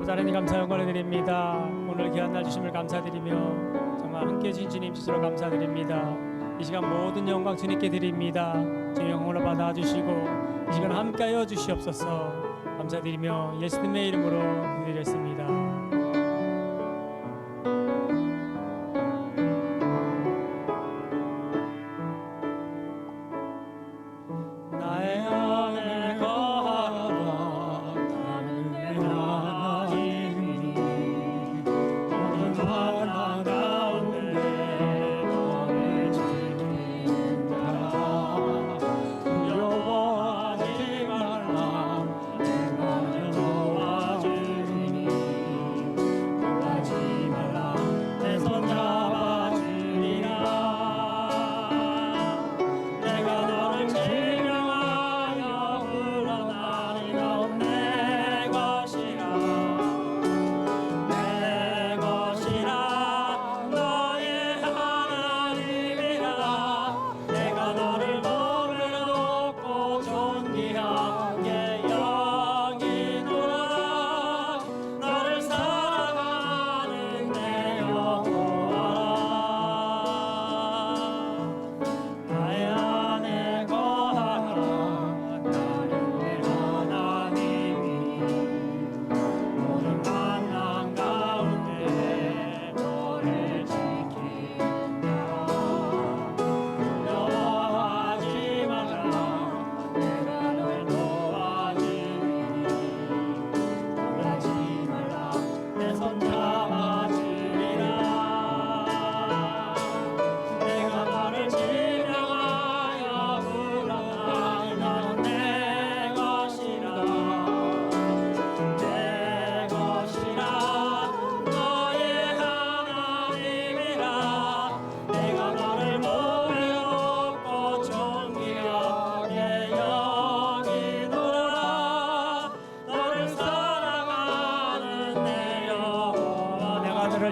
아버지 하나님 감사 영광을 드립니다. 오늘 귀한 날 주심을 감사드리며 정말 함께 해주신 주님 스스로 감사드립니다. 이 시간 모든 영광 주님께 드립니다. 주님 영광으로 받아주시고 이 시간 함께하여 주시옵소서. 감사드리며 예수님의 이름으로 드리겠습니다.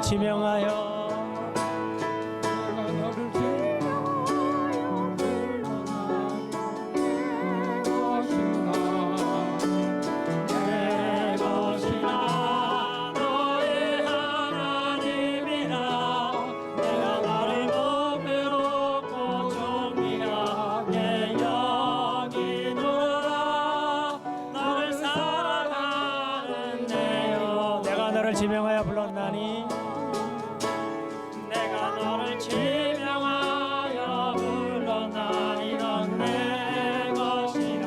지명하여 지명하여 불렀나니 내가 너를 지명하여 불렀나니 넌 내 것이라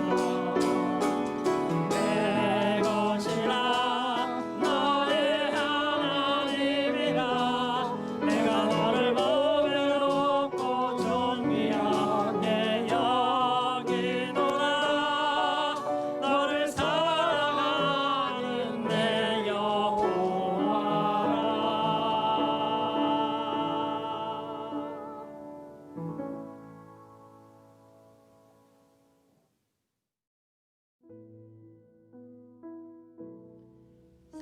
내 것이라 너의 하나님이라 내가 너를 몸에 놓고 존귀하게 여기노라 너를 사랑하는 내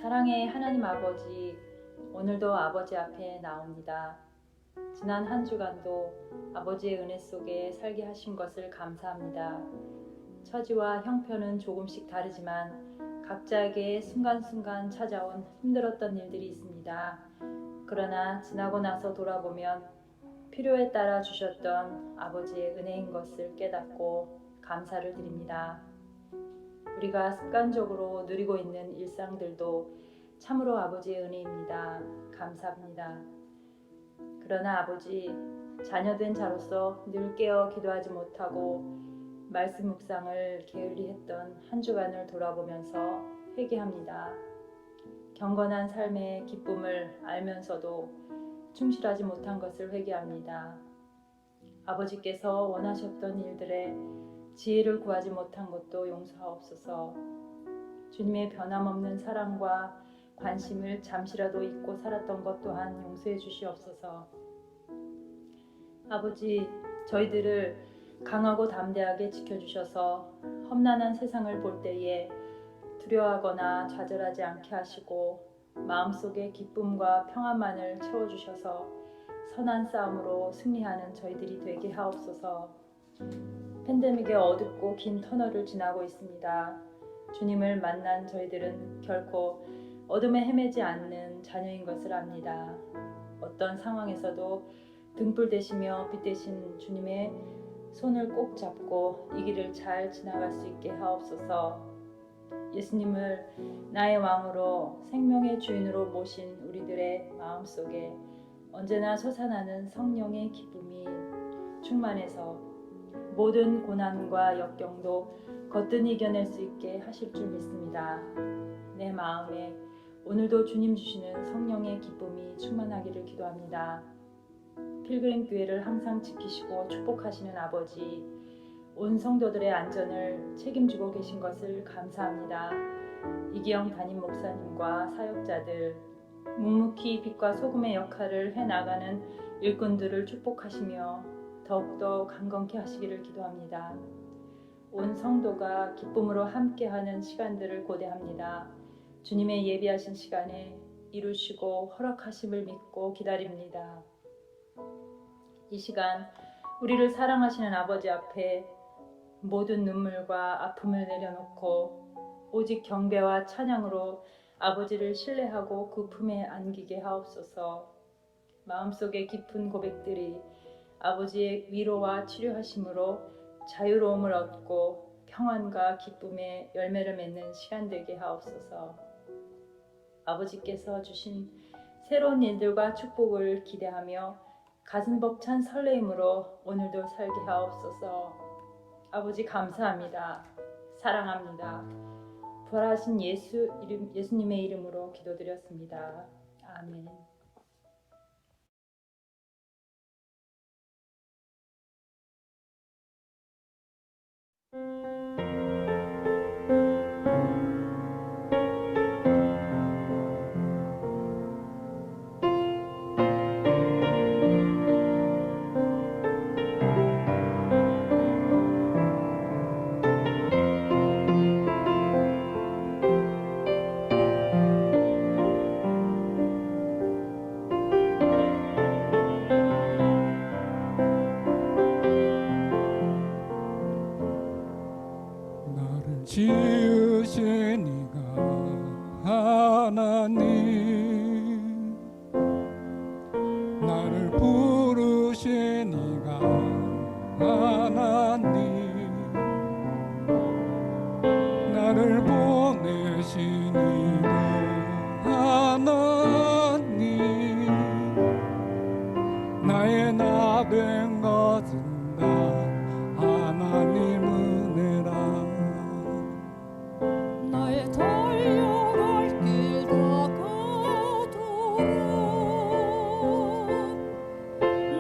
사랑의 하나님 아버지, 오늘도 아버지 앞에 나옵니다. 지난 한 주간도 아버지의 은혜 속에 살게 하신 것을 감사합니다. 처지와 형편은 조금씩 다르지만 각자에게 순간순간 찾아온 힘들었던 일들이 있습니다. 그러나 지나고 나서 돌아보면 필요에 따라 주셨던 아버지의 은혜인 것을 깨닫고 감사를 드립니다. 우리가 습관적으로 누리고 있는 일상들도 참으로 아버지의 은혜입니다. 감사합니다. 그러나 아버지, 자녀된 자로서 늘 깨어 기도하지 못하고 말씀 묵상을 게을리 했던 한 주간을 돌아보면서 회개합니다. 경건한 삶의 기쁨을 알면서도 충실하지 못한 것을 회개합니다. 아버지께서 원하셨던 일들에 지혜를 구하지 못한 것도 용서하옵소서. 주님의 변함없는 사랑과 관심을 잠시라도 잊고 살았던 것 또한 용서해 주시옵소서. 아버지, 저희들을 강하고 담대하게 지켜주셔서 험난한 세상을 볼 때에 두려워하거나 좌절하지 않게 하시고 마음속에 기쁨과 평안만을 채워주셔서 선한 싸움으로 승리하는 저희들이 되게 하옵소서. 팬데믹의 어둡고 긴 터널을 지나고 있습니다. 주님을 만난 저희들은 결코 어둠에 헤매지 않는 자녀인 것을 압니다. 어떤 상황에서도 등불 되시며 빛 되신 주님의 손을 꼭 잡고 이 길을 잘 지나갈 수 있게 하옵소서. 예수님을 나의 왕으로 생명의 주인으로 모신 우리들의 마음속에 언제나 솟아나는 성령의 기쁨이 충만해서 모든 고난과 역경도 거뜬히 이겨낼 수 있게 하실 줄 믿습니다. 내 마음에 오늘도 주님 주시는 성령의 기쁨이 충만하기를 기도합니다. 필그림 교회를 항상 지키시고 축복하시는 아버지, 온 성도들의 안전을 책임지고 계신 것을 감사합니다. 이기영 담임 목사님과 사역자들, 묵묵히 빛과 소금의 역할을 해나가는 일꾼들을 축복하시며 더욱더 강건케 하시기를 기도합니다. 온 성도가 기쁨으로 함께하는 시간들을 고대합니다. 주님의 예비하신 시간에 이루시고 허락하심을 믿고 기다립니다. 이 시간 우리를 사랑하시는 아버지 앞에 모든 눈물과 아픔을 내려놓고 오직 경배와 찬양으로 아버지를 신뢰하고 그 품에 안기게 하옵소서. 마음속의 깊은 고백들이 아버지의 위로와 치료하심으로 자유로움을 얻고 평안과 기쁨의 열매를 맺는 시간 되게 하옵소서. 아버지께서 주신 새로운 일들과 축복을 기대하며 가슴 벅찬 설레임으로 오늘도 살게 하옵소서. 아버지 감사합니다. 사랑합니다. 부활하신 예수님의 이름으로 기도드렸습니다. 아멘. 지으신 이가 하나님, 나를 부르신 이가 하나님, 나를 보내신 이가 하나님, 나의 나 된 것은 다 하나님 은혜라. 나의 달려갈 길 다가도록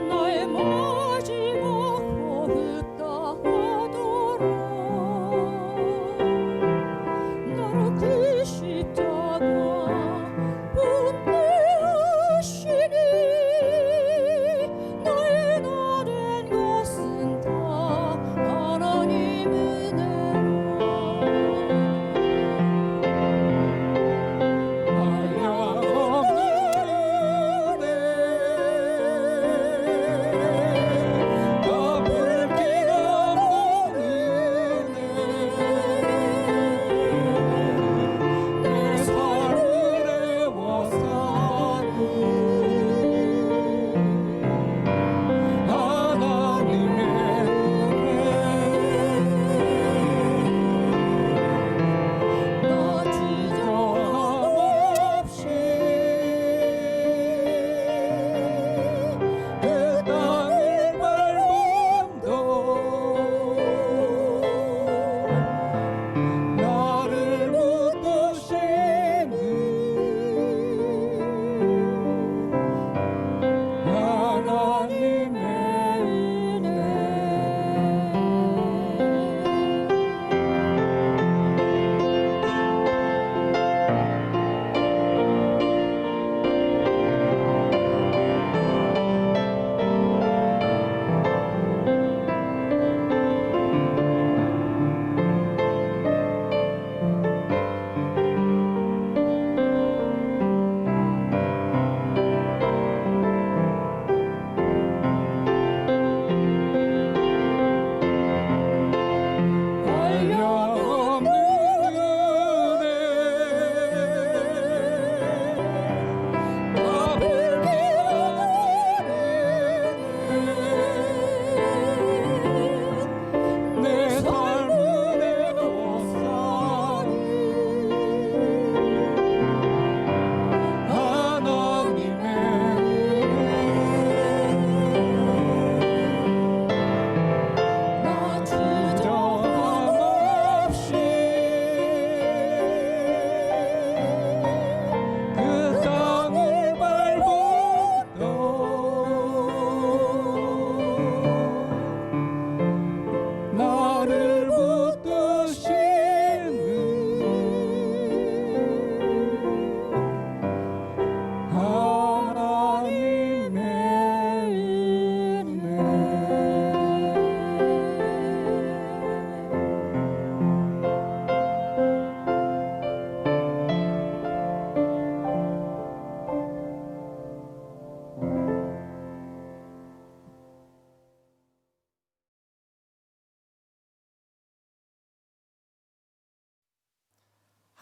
나의 마지막 호흡 다하도록 나로 그 십자가 분배하시니 나의 나를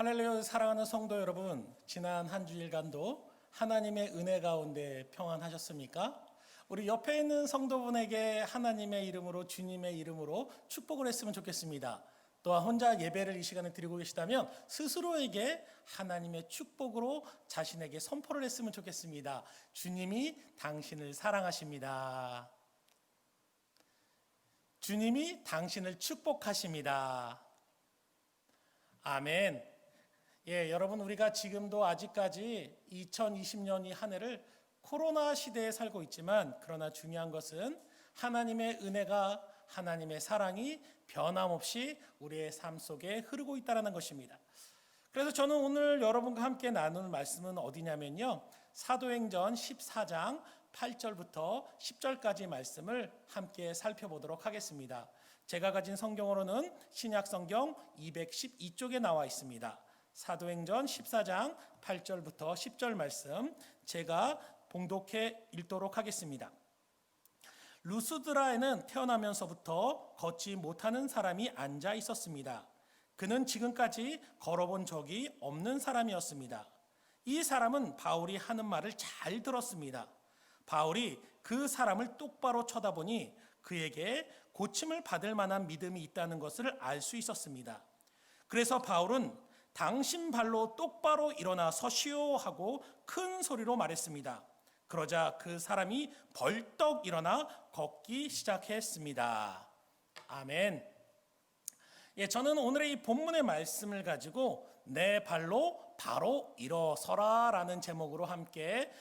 할렐루야. 사랑하는 성도 여러분, 지난 한 주일간도 하나님의 은혜 가운데 평안하셨습니까? 우리 옆에 있는 성도분에게 하나님의 이름으로, 주님의 이름으로 축복을 했으면 좋겠습니다. 또한 혼자 예배를 이 시간에 드리고 계시다면 스스로에게 하나님의 축복으로 자신에게 선포를 했으면 좋겠습니다. 주님이 당신을 사랑하십니다. 주님이 당신을 축복하십니다. 아멘. 예, 여러분, 우리가 지금도 아직까지 2020년 이 한 해를 코로나 시대에 살고 있지만, 그러나 중요한 것은 하나님의 은혜가, 하나님의 사랑이 변함없이 우리의 삶 속에 흐르고 있다는 것입니다. 그래서 저는 오늘 여러분과 함께 나눌 말씀은 어디냐면요, 사도행전 14장 8절부터 10절까지 말씀을 함께 살펴보도록 하겠습니다. 제가 가진 성경으로는 신약성경 212쪽에 나와 있습니다. 사도행전 14장 8절부터 10절 말씀 제가 봉독해 읽도록 하겠습니다. 루스드라에는 태어나면서부터 걷지 못하는 사람이 앉아 있었습니다. 그는 지금까지 걸어본 적이 없는 사람이었습니다. 이 사람은 바울이 하는 말을 잘 들었습니다. 바울이 그 사람을 똑바로 쳐다보니 그에게 고침을 받을 만한 믿음이 있다는 것을 알 수 있었습니다. 그래서 바울은 당신 발로 똑바로 일어나 서시오 하고 큰 소리로 말했습니다. 그러자 그 사람이 벌떡 일어나 걷기 시작했습니다. 아멘. 예, 저는 오늘의 이 본문의 말씀을 가지고 내 발로 바로 일어서라 라는 제목으로 함께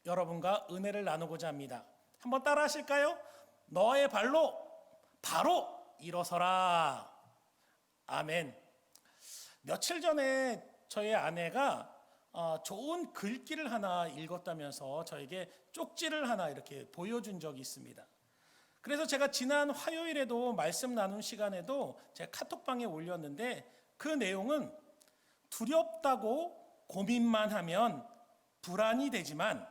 여러분과 은혜를 나누고자 합니다. 한번 따라 하실까요? 너의 발로 바로 일어서라. 아멘. 며칠 전에 저희 아내가 좋은 글귀를 하나 읽었다면서 저에게 쪽지를 하나 이렇게 보여준 적이 있습니다. 그래서 제가 지난 화요일에도 말씀 나눈 시간에도 제가 카톡방에 올렸는데, 그 내용은 두렵다고 고민만 하면 불안이 되지만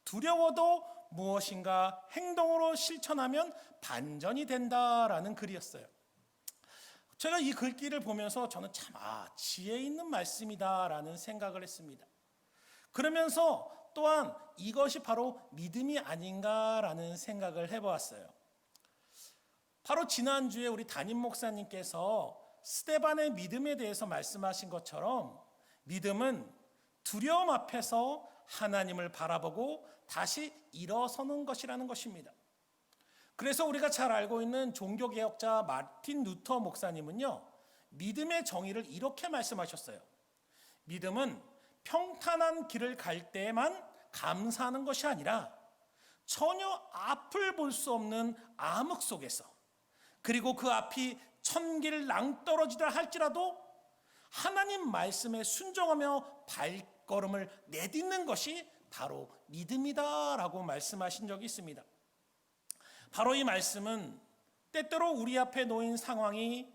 두려워도 무엇인가 행동으로 실천하면 반전이 된다라는 글이었어요. 제가 이 글귀를 보면서 저는 참 지혜 있는 말씀이다라는 생각을 했습니다. 그러면서 또한 이것이 바로 믿음이 아닌가라는 생각을 해보았어요. 바로 지난주에 우리 담임 목사님께서 스데반의 믿음에 대해서 말씀하신 것처럼 믿음은 두려움 앞에서 하나님을 바라보고 다시 일어서는 것이라는 것입니다. 그래서 우리가 잘 알고 있는 종교개혁자 마틴 루터 목사님은요, 믿음의 정의를 이렇게 말씀하셨어요. 믿음은 평탄한 길을 갈 때에만 감사하는 것이 아니라 전혀 앞을 볼 수 없는 암흑 속에서, 그리고 그 앞이 천길 낭떠러지다 할지라도 하나님 말씀에 순종하며 발걸음을 내딛는 것이 바로 믿음이다라고 말씀하신 적이 있습니다. 바로 이 말씀은 때때로 우리 앞에 놓인 상황이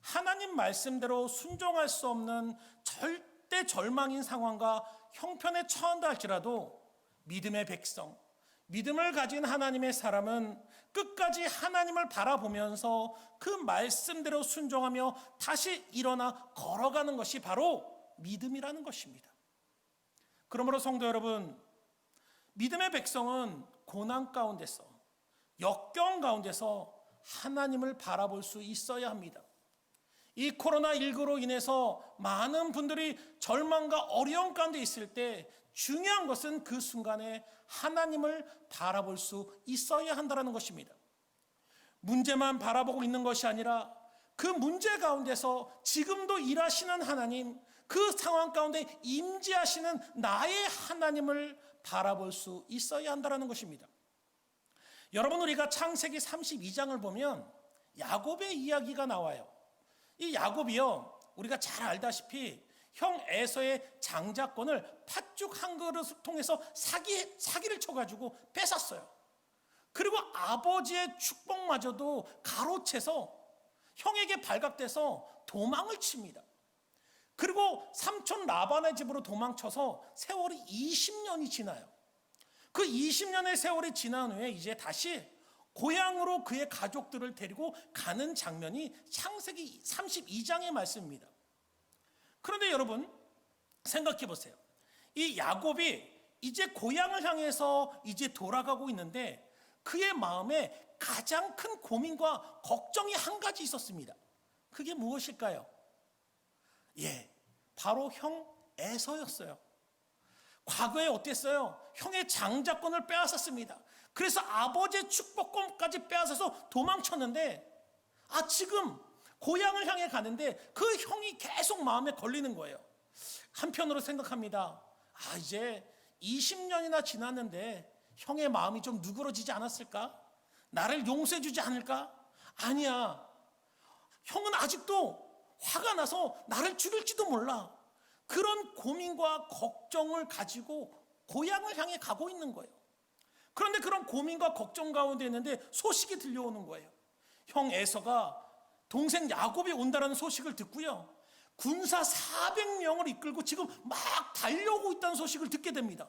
하나님 말씀대로 순종할 수 없는 절대 절망인 상황과 형편에 처한다 할지라도 믿음의 백성, 믿음을 가진 하나님의 사람은 끝까지 하나님을 바라보면서 그 말씀대로 순종하며 다시 일어나 걸어가는 것이 바로 믿음이라는 것입니다. 그러므로 성도 여러분, 믿음의 백성은 고난 가운데서, 역경 가운데서 하나님을 바라볼 수 있어야 합니다. 이 코로나19로 인해서 많은 분들이 절망과 어려움 가운데 있을 때 중요한 것은 그 순간에 하나님을 바라볼 수 있어야 한다는 것입니다. 문제만 바라보고 있는 것이 아니라 그 문제 가운데서 지금도 일하시는 하나님, 그 상황 가운데 임재하시는 나의 하나님을 바라볼 수 있어야 한다는 것입니다. 여러분, 우리가 창세기 32장을 보면 야곱의 이야기가 나와요. 이 야곱이요, 우리가 잘 알다시피 형 에서의 장자권을 팥죽 한 그릇을 통해서 사기를 쳐가지고 뺏었어요. 그리고 아버지의 축복마저도 가로채서 형에게 발각돼서 도망을 칩니다. 그리고 삼촌 라반의 집으로 도망쳐서 세월이 20년이 지나요. 그 20년의 세월이 지난 후에 이제 다시 고향으로 그의 가족들을 데리고 가는 장면이 창세기 32장의 말씀입니다. 그런데 여러분 생각해 보세요. 이 야곱이 이제 고향을 향해서 이제 돌아가고 있는데 그의 마음에 가장 큰 고민과 걱정이 한 가지 있었습니다. 그게 무엇일까요? 바로 형 에서였어요. 과거에 어땠어요? 형의 장자권을 빼앗았습니다. 그래서 아버지의 축복권까지 빼앗아서 도망쳤는데 지금 고향을 향해 가는데 그 형이 계속 마음에 걸리는 거예요. 한편으로 생각합니다. 이제 20년이나 지났는데 형의 마음이 좀 누그러지지 않았을까? 나를 용서해 주지 않을까? 아니야. 형은 아직도 화가 나서 나를 죽일지도 몰라. 그런 고민과 걱정을 가지고 고향을 향해 가고 있는 거예요. 그런데 그런 고민과 걱정 가운데 있는데 소식이 들려오는 거예요. 형 에서가 동생 야곱이 온다는 소식을 듣고요, 군사 400명을 이끌고 지금 막 달려오고 있다는 소식을 듣게 됩니다.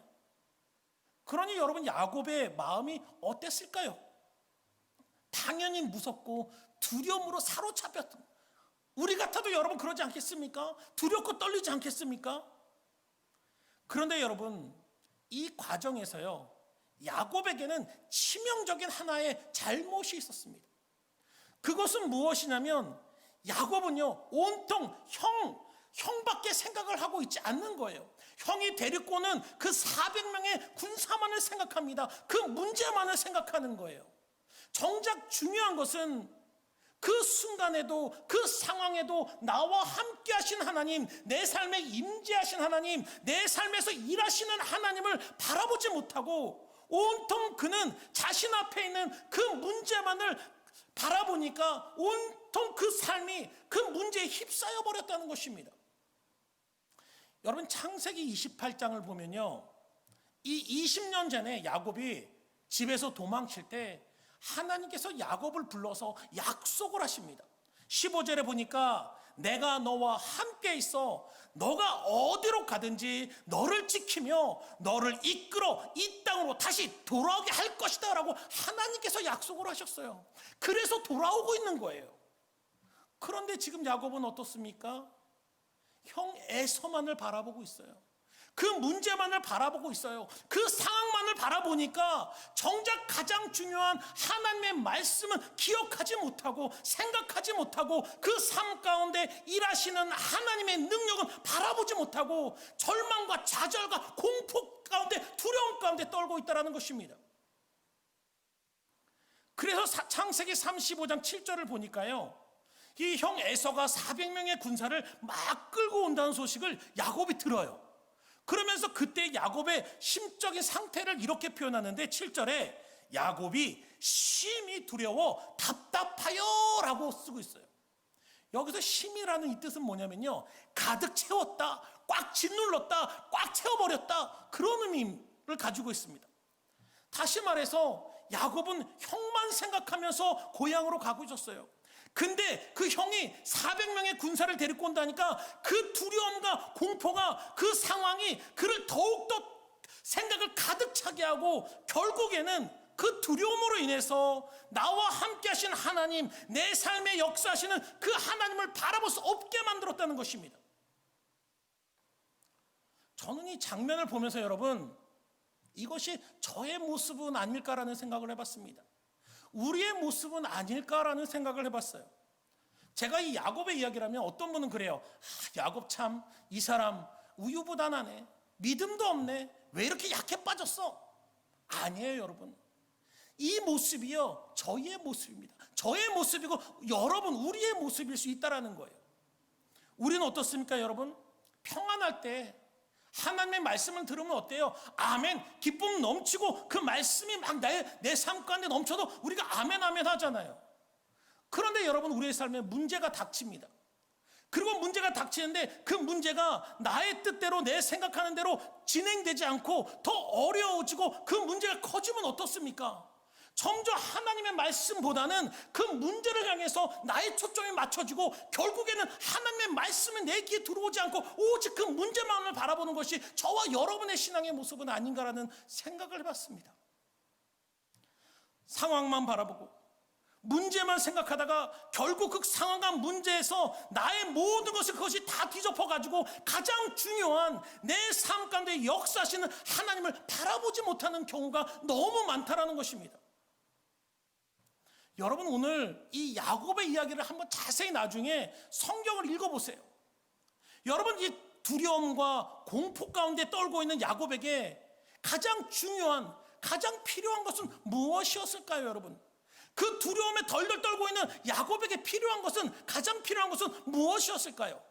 그러니 여러분, 야곱의 마음이 어땠을까요? 당연히 무섭고 두려움으로 사로잡혔던, 우리 같아도 여러분 그러지 않겠습니까? 두렵고 떨리지 않겠습니까? 그런데 여러분, 이 과정에서요, 야곱에게는 치명적인 하나의 잘못이 있었습니다. 그것은 무엇이냐면 야곱은요, 온통 형밖에 생각을 하고 있지 않는 거예요. 형이 데리고 오는 그 400명의 군사만을 생각합니다. 그 문제만을 생각하는 거예요. 정작 중요한 것은 그 순간에도, 그 상황에도 나와 함께 하신 하나님, 내 삶에 임재하신 하나님, 내 삶에서 일하시는 하나님을 바라보지 못하고 온통 그는 자신 앞에 있는 그 문제만을 바라보니까 온통 그 삶이 그 문제에 휩싸여 버렸다는 것입니다. 여러분, 창세기 28장을 보면요, 이 20년 전에 야곱이 집에서 도망칠 때 하나님께서 야곱을 불러서 약속을 하십니다. 15절에 보니까 내가 너와 함께 있어 너가 어디로 가든지 너를 지키며 너를 이끌어 이 땅으로 다시 돌아오게 할 것이다 라고 하나님께서 약속을 하셨어요. 그래서 돌아오고 있는 거예요. 그런데 지금 야곱은 어떻습니까? 형 에서만을 바라보고 있어요. 그 문제만을 바라보고 있어요. 그 상황만을 바라보니까 정작 가장 중요한 하나님의 말씀은 기억하지 못하고 생각하지 못하고 그 삶 가운데 일하시는 하나님의 능력은 바라보지 못하고 절망과 좌절과 공포 가운데, 두려움 가운데 떨고 있다는 것입니다. 그래서 창세기 35장 7절을 보니까요, 이 형 에서가 400명의 군사를 막 끌고 온다는 소식을 야곱이 들어요. 그러면서 그때 야곱의 심적인 상태를 이렇게 표현하는데 7절에 야곱이 심히 두려워 답답하여 라고 쓰고 있어요. 여기서 심이라는 이 뜻은 뭐냐면요, 가득 채웠다, 꽉 짓눌렀다, 꽉 채워버렸다, 그런 의미를 가지고 있습니다. 다시 말해서 야곱은 형만 생각하면서 고향으로 가고 있었어요. 근데 그 형이 400명의 군사를 데리고 온다니까 그 두려움과 공포가, 그 상황이 그를 더욱더 생각을 가득 차게 하고 결국에는 그 두려움으로 인해서 나와 함께 하신 하나님, 내 삶에 역사하시는 그 하나님을 바라볼 수 없게 만들었다는 것입니다. 저는 이 장면을 보면서 여러분, 이것이 저의 모습은 아닐까라는 생각을 해봤습니다. 우리의 모습은 아닐까라는 생각을 해봤어요. 제가 이 야곱의 이야기를 하면 어떤 분은 그래요. 야곱 참, 이 사람 우유부단하네, 믿음도 없네, 왜 이렇게 약해 빠졌어? 아니에요 여러분. 이 모습이요, 저희의 모습입니다. 저의 모습이고 여러분, 우리의 모습일 수 있다는 거예요. 우리는 어떻습니까 여러분? 평안할 때 하나님의 말씀을 들으면 어때요? 아멘, 기쁨 넘치고 그 말씀이 막 내 삶 가운데 넘쳐도 우리가 아멘 아멘 하잖아요. 그런데 여러분, 우리의 삶에 문제가 닥칩니다. 그리고 문제가 닥치는데 그 문제가 나의 뜻대로, 내 생각하는 대로 진행되지 않고 더 어려워지고 그 문제가 커지면 어떻습니까? 점점 하나님의 말씀보다는 그 문제를 향해서 나의 초점이 맞춰지고 결국에는 하나님의 말씀이 내 귀에 들어오지 않고 오직 그 문제만을 바라보는 것이 저와 여러분의 신앙의 모습은 아닌가라는 생각을 해봤습니다. 상황만 바라보고 문제만 생각하다가 결국 그 상황과 문제에서 나의 모든 것을 그것이 다 뒤덮어가지고 가장 중요한 내 삶 가운데 역사하시는 하나님을 바라보지 못하는 경우가 너무 많다라는 것입니다. 여러분, 오늘 이 야곱의 이야기를 한번 자세히 나중에 성경을 읽어보세요. 여러분, 이 두려움과 공포 가운데 떨고 있는 야곱에게 가장 중요한, 가장 필요한 것은 무엇이었을까요, 여러분? 그 두려움에 덜덜 떨고 있는 야곱에게 필요한 것은, 가장 필요한 것은 무엇이었을까요?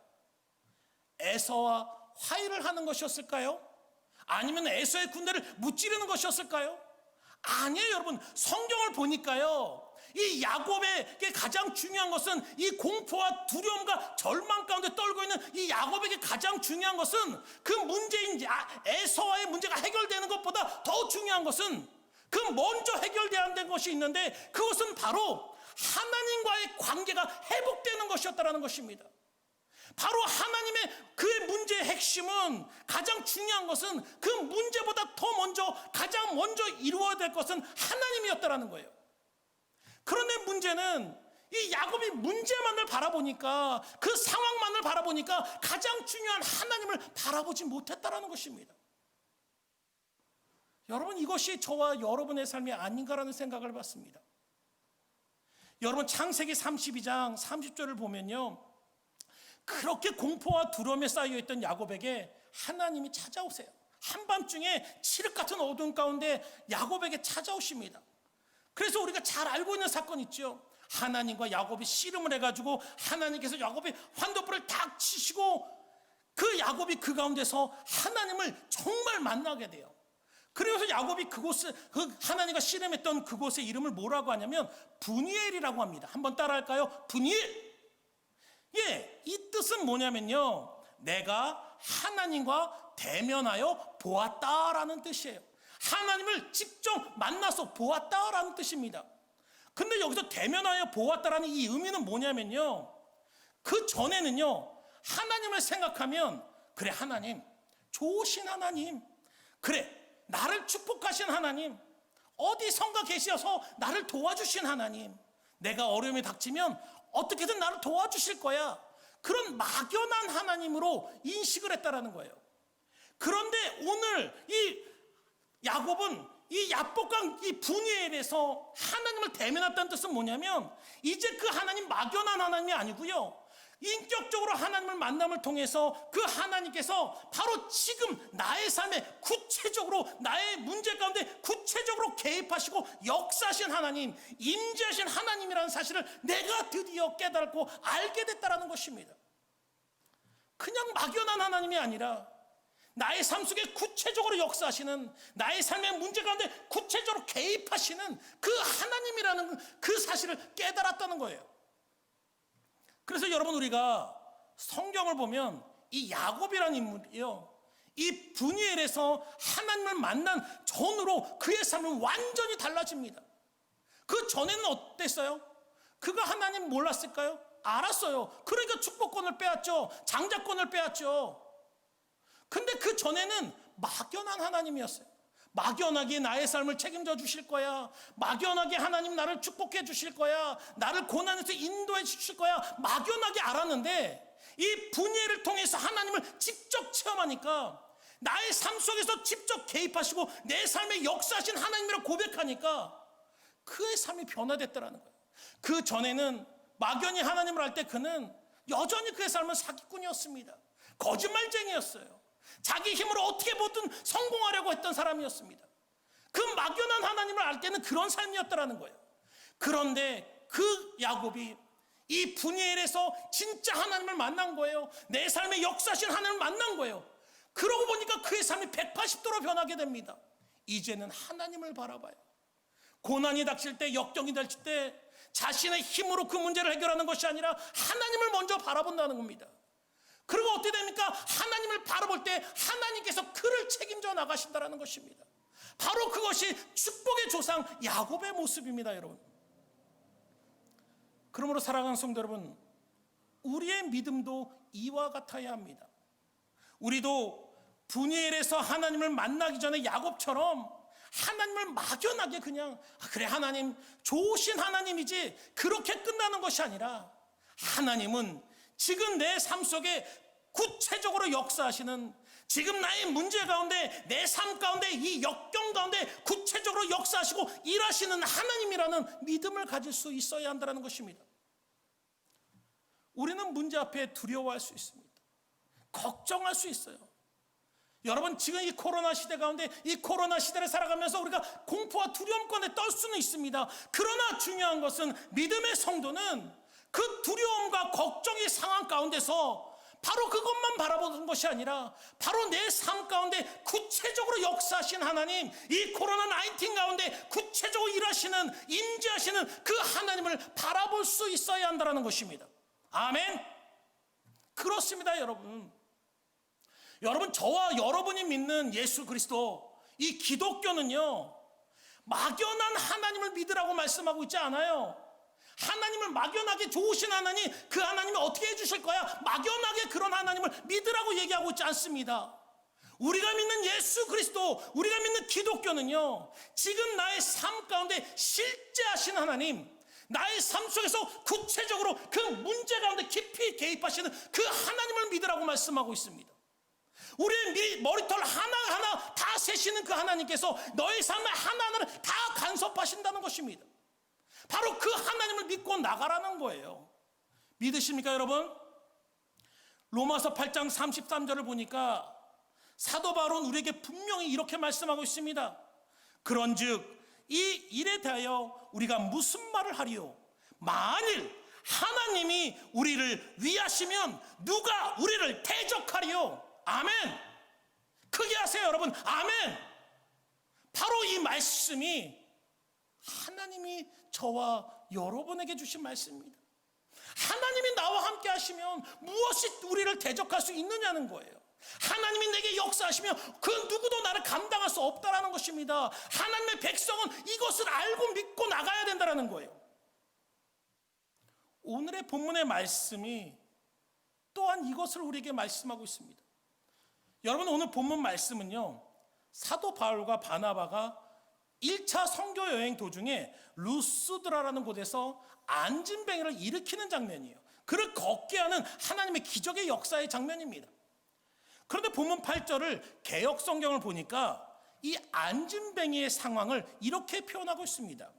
에서와 화해를 하는 것이었을까요? 아니면 에서의 군대를 무찌르는 것이었을까요? 아니에요, 여러분. 성경을 보니까요, 이 야곱에게 가장 중요한 것은, 이 공포와 두려움과 절망 가운데 떨고 있는 이 야곱에게 가장 중요한 것은, 그 문제인 에서와의 문제가 해결되는 것보다 더 중요한 것은, 그 먼저 해결돼야 하는 것이 있는데, 그것은 바로 하나님과의 관계가 회복되는 것이었다는 것입니다. 바로 하나님의 그의 문제의 핵심은, 가장 중요한 것은, 그 문제보다 더 먼저, 가장 먼저 이루어야 될 것은 하나님이었다는 거예요. 그런데 문제는, 이 야곱이 문제만을 바라보니까, 그 상황만을 바라보니까 가장 중요한 하나님을 바라보지 못했다는 것입니다. 여러분, 이것이 저와 여러분의 삶이 아닌가라는 생각을 해봤습니다. 여러분, 창세기 32장 30절을 보면요, 그렇게 공포와 두려움에 쌓여있던 야곱에게 하나님이 찾아오세요. 한밤중에 칠흑 같은 어두운 가운데 야곱에게 찾아오십니다. 그래서 우리가 잘 알고 있는 사건 있죠. 하나님과 야곱이 씨름을 해가지고 하나님께서 야곱의 환도불을 탁 치시고, 그 야곱이 그 가운데서 하나님을 정말 만나게 돼요. 그래서 야곱이 그곳을, 그 하나님과 씨름했던 그곳의 이름을 뭐라고 하냐면 브니엘이라고 합니다. 한번 따라할까요? 브니엘. 예, 이 뜻은 뭐냐면요, 내가 하나님과 대면하여 보았다라는 뜻이에요. 하나님을 직접 만나서 보았다라는 뜻입니다. 근데 여기서 대면하여 보았다라는 이 의미는 뭐냐면요, 그 전에는요, 하나님을 생각하면, 그래, 하나님 좋으신 하나님, 그래, 나를 축복하신 하나님, 어디선가 계셔서 나를 도와주신 하나님, 내가 어려움이 닥치면 어떻게든 나를 도와주실 거야, 그런 막연한 하나님으로 인식을 했다라는 거예요. 그런데 오늘 이 야곱은 이 야복강 이 브니엘에서 하나님을 대면했다는 뜻은 뭐냐면, 이제 그 하나님 막연한 하나님이 아니고요, 인격적으로 하나님을 만남을 통해서 그 하나님께서 바로 지금 나의 삶에 구체적으로, 나의 문제 가운데 구체적으로 개입하시고 역사하신 하나님, 임재하신 하나님이라는 사실을 내가 드디어 깨닫고 알게 됐다는 것입니다. 그냥 막연한 하나님이 아니라 나의 삶 속에 구체적으로 역사하시는, 나의 삶의 문제 가운데 구체적으로 개입하시는 그 하나님이라는 그 사실을 깨달았다는 거예요. 그래서 여러분, 우리가 성경을 보면 이 야곱이라는 인물이요, 이 브니엘에서 하나님을 만난 전으로 그의 삶은 완전히 달라집니다. 그 전에는 어땠어요? 그가 하나님 몰랐을까요? 알았어요. 그러니까 축복권을 빼앗죠. 장자권을 빼앗죠. 근데 그 전에는 막연한 하나님이었어요. 막연하게 나의 삶을 책임져 주실 거야, 막연하게 하나님 나를 축복해 주실 거야, 나를 고난에서 인도해 주실 거야, 막연하게 알았는데, 이 브니엘을 통해서 하나님을 직접 체험하니까, 나의 삶 속에서 직접 개입하시고 내 삶에 역사하신 하나님이라고 고백하니까 그의 삶이 변화됐다는 거예요. 그 전에는 막연히 하나님을 알 때 그는 여전히 그의 삶은 사기꾼이었습니다. 거짓말쟁이였어요. 자기 힘으로 어떻게 뭐든 성공하려고 했던 사람이었습니다. 그 막연한 하나님을 알 때는 그런 삶이었다는 거예요. 그런데 그 야곱이 이 브니엘에서 진짜 하나님을 만난 거예요. 내 삶의 역사하신 하나님을 만난 거예요. 그러고 보니까 그의 삶이 180도로 변하게 됩니다. 이제는 하나님을 바라봐요. 고난이 닥칠 때, 역경이 닥칠 때 자신의 힘으로 그 문제를 해결하는 것이 아니라 하나님을 먼저 바라본다는 겁니다. 그리고 어떻게 됩니까? 하나님을 바라볼 때 하나님께서 그를 책임져 나가신다는 것입니다. 바로 그것이 축복의 조상 야곱의 모습입니다, 여러분. 그러므로 사랑하는 성도 여러분, 우리의 믿음도 이와 같아야 합니다. 우리도 브니엘에서 하나님을 만나기 전에 야곱처럼 하나님을 막연하게 그냥 그래 하나님 좋으신 하나님이지 그렇게 끝나는 것이 아니라 하나님은 지금 내 삶 속에 구체적으로 역사하시는, 지금 나의 문제 가운데 내 삶 가운데 이 역경 가운데 구체적으로 역사하시고 일하시는 하나님이라는 믿음을 가질 수 있어야 한다는 것입니다. 우리는 문제 앞에 두려워할 수 있습니다. 걱정할 수 있어요. 여러분, 지금 이 코로나 시대 가운데 이 코로나 시대를 살아가면서 우리가 공포와 두려움 가운데 떨 수는 있습니다. 그러나 중요한 것은 믿음의 성도는 그 두려움과 걱정의 상황 가운데서 바로 그것만 바라보는 것이 아니라 바로 내 삶 가운데 구체적으로 역사하신 하나님, 이 코로나 19 가운데 구체적으로 일하시는, 임재하시는 그 하나님을 바라볼 수 있어야 한다는 것입니다. 아멘. 그렇습니다. 여러분, 저와 여러분이 믿는 예수 그리스도, 이 기독교는요 막연한 하나님을 믿으라고 말씀하고 있지 않아요. 하나님을 막연하게 좋으신 하나님, 그 하나님이 어떻게 해주실 거야, 막연하게 그런 하나님을 믿으라고 얘기하고 있지 않습니다. 우리가 믿는 예수 그리스도, 우리가 믿는 기독교는요 지금 나의 삶 가운데 실제 하신 하나님, 나의 삶 속에서 구체적으로 그 문제 가운데 깊이 개입하시는 그 하나님을 믿으라고 말씀하고 있습니다. 우리의 머리털 하나하나 다 세시는 그 하나님께서 너의 삶의 하나하나를 다 간섭하신다는 것입니다. 바로 그 하나님을 믿고 나가라는 거예요. 믿으십니까 여러분? 로마서 8장 33절을 보니까 사도 바울은 우리에게 분명히 이렇게 말씀하고 있습니다. 그런즉 이 일에 대하여 우리가 무슨 말을 하리요? 만일 하나님이 우리를 위하시면 누가 우리를 대적하리요? 아멘. 크게 하세요 여러분. 아멘. 바로 이 말씀이 하나님이 저와 여러분에게 주신 말씀입니다. 하나님이 나와 함께 하시면 무엇이 우리를 대적할 수 있느냐는 거예요. 하나님이 내게 역사하시면 그 누구도 나를 감당할 수 없다라는 것입니다. 하나님의 백성은 이것을 알고 믿고 나가야 된다는 거예요. 오늘의 본문의 말씀이 또한 이것을 우리에게 말씀하고 있습니다. 여러분, 오늘 본문 말씀은요 사도 바울과 바나바가 1차 선교 여행 도중에 루스드라라는 곳에서 안진뱅이를 일으키는 장면이에요. 그를 걷게 하는 하나님의 기적의 역사의 장면입니다. 그런데 본문 8절을 개역 성경을 보니까 이 안진뱅이의 상황을 이렇게 표현하고 있습니다.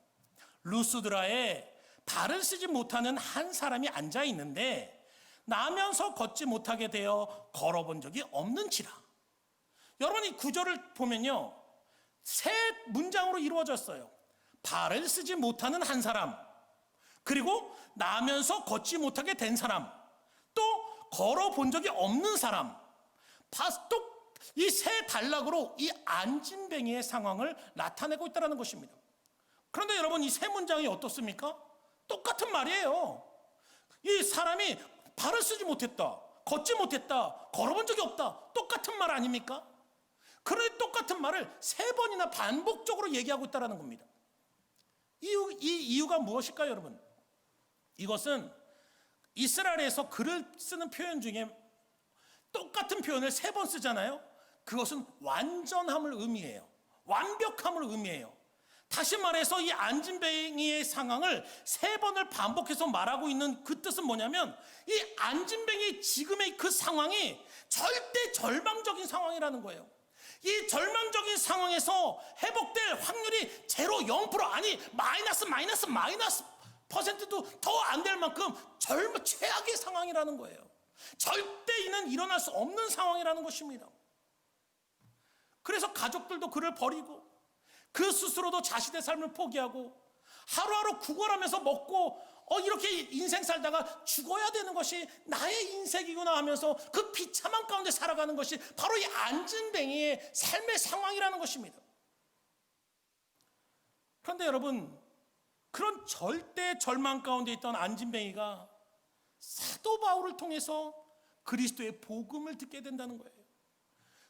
루스드라에 발을 쓰지 못하는 한 사람이 앉아 있는데 나면서 걷지 못하게 되어 걸어본 적이 없는지라. 여러분, 이 구절을 보면요 세 문장으로 이루어졌어요. 발을 쓰지 못하는 한 사람, 그리고 나면서 걷지 못하게 된 사람, 또 걸어본 적이 없는 사람. 또 이 세 단락으로 이 안진뱅이의 상황을 나타내고 있다는 것입니다. 그런데 여러분, 이 세 문장이 어떻습니까? 똑같은 말이에요. 이 사람이 발을 쓰지 못했다, 걷지 못했다, 걸어본 적이 없다, 똑같은 말 아닙니까? 그런데 똑같은 말을 세 번이나 반복적으로 얘기하고 있다는 겁니다. 이 이유가 무엇일까요 여러분? 이것은 이스라엘에서 글을 쓰는 표현 중에 똑같은 표현을 세 번 쓰잖아요. 그것은 완전함을 의미해요. 완벽함을 의미해요. 다시 말해서 이 안진뱅이의 상황을 세 번을 반복해서 말하고 있는 그 뜻은 뭐냐면, 이 안진뱅이 지금의 그 상황이 절대 절망적인 상황이라는 거예요. 이 절망적인 상황에서 회복될 확률이 0, 0% 아니 마이너스 퍼센트도 더 안 될 만큼 최악의 상황이라는 거예요. 절대 이는 일어날 수 없는 상황이라는 것입니다. 그래서 가족들도 그를 버리고 그 스스로도 자신의 삶을 포기하고 하루하루 구걸하면서 먹고 이렇게 인생 살다가 죽어야 되는 것이 나의 인생이구나 하면서 그 비참한 가운데 살아가는 것이 바로 이 안진뱅이의 삶의 상황이라는 것입니다. 그런데 여러분, 그런 절대 절망 가운데 있던 안진뱅이가 사도 바울을 통해서 그리스도의 복음을 듣게 된다는 거예요.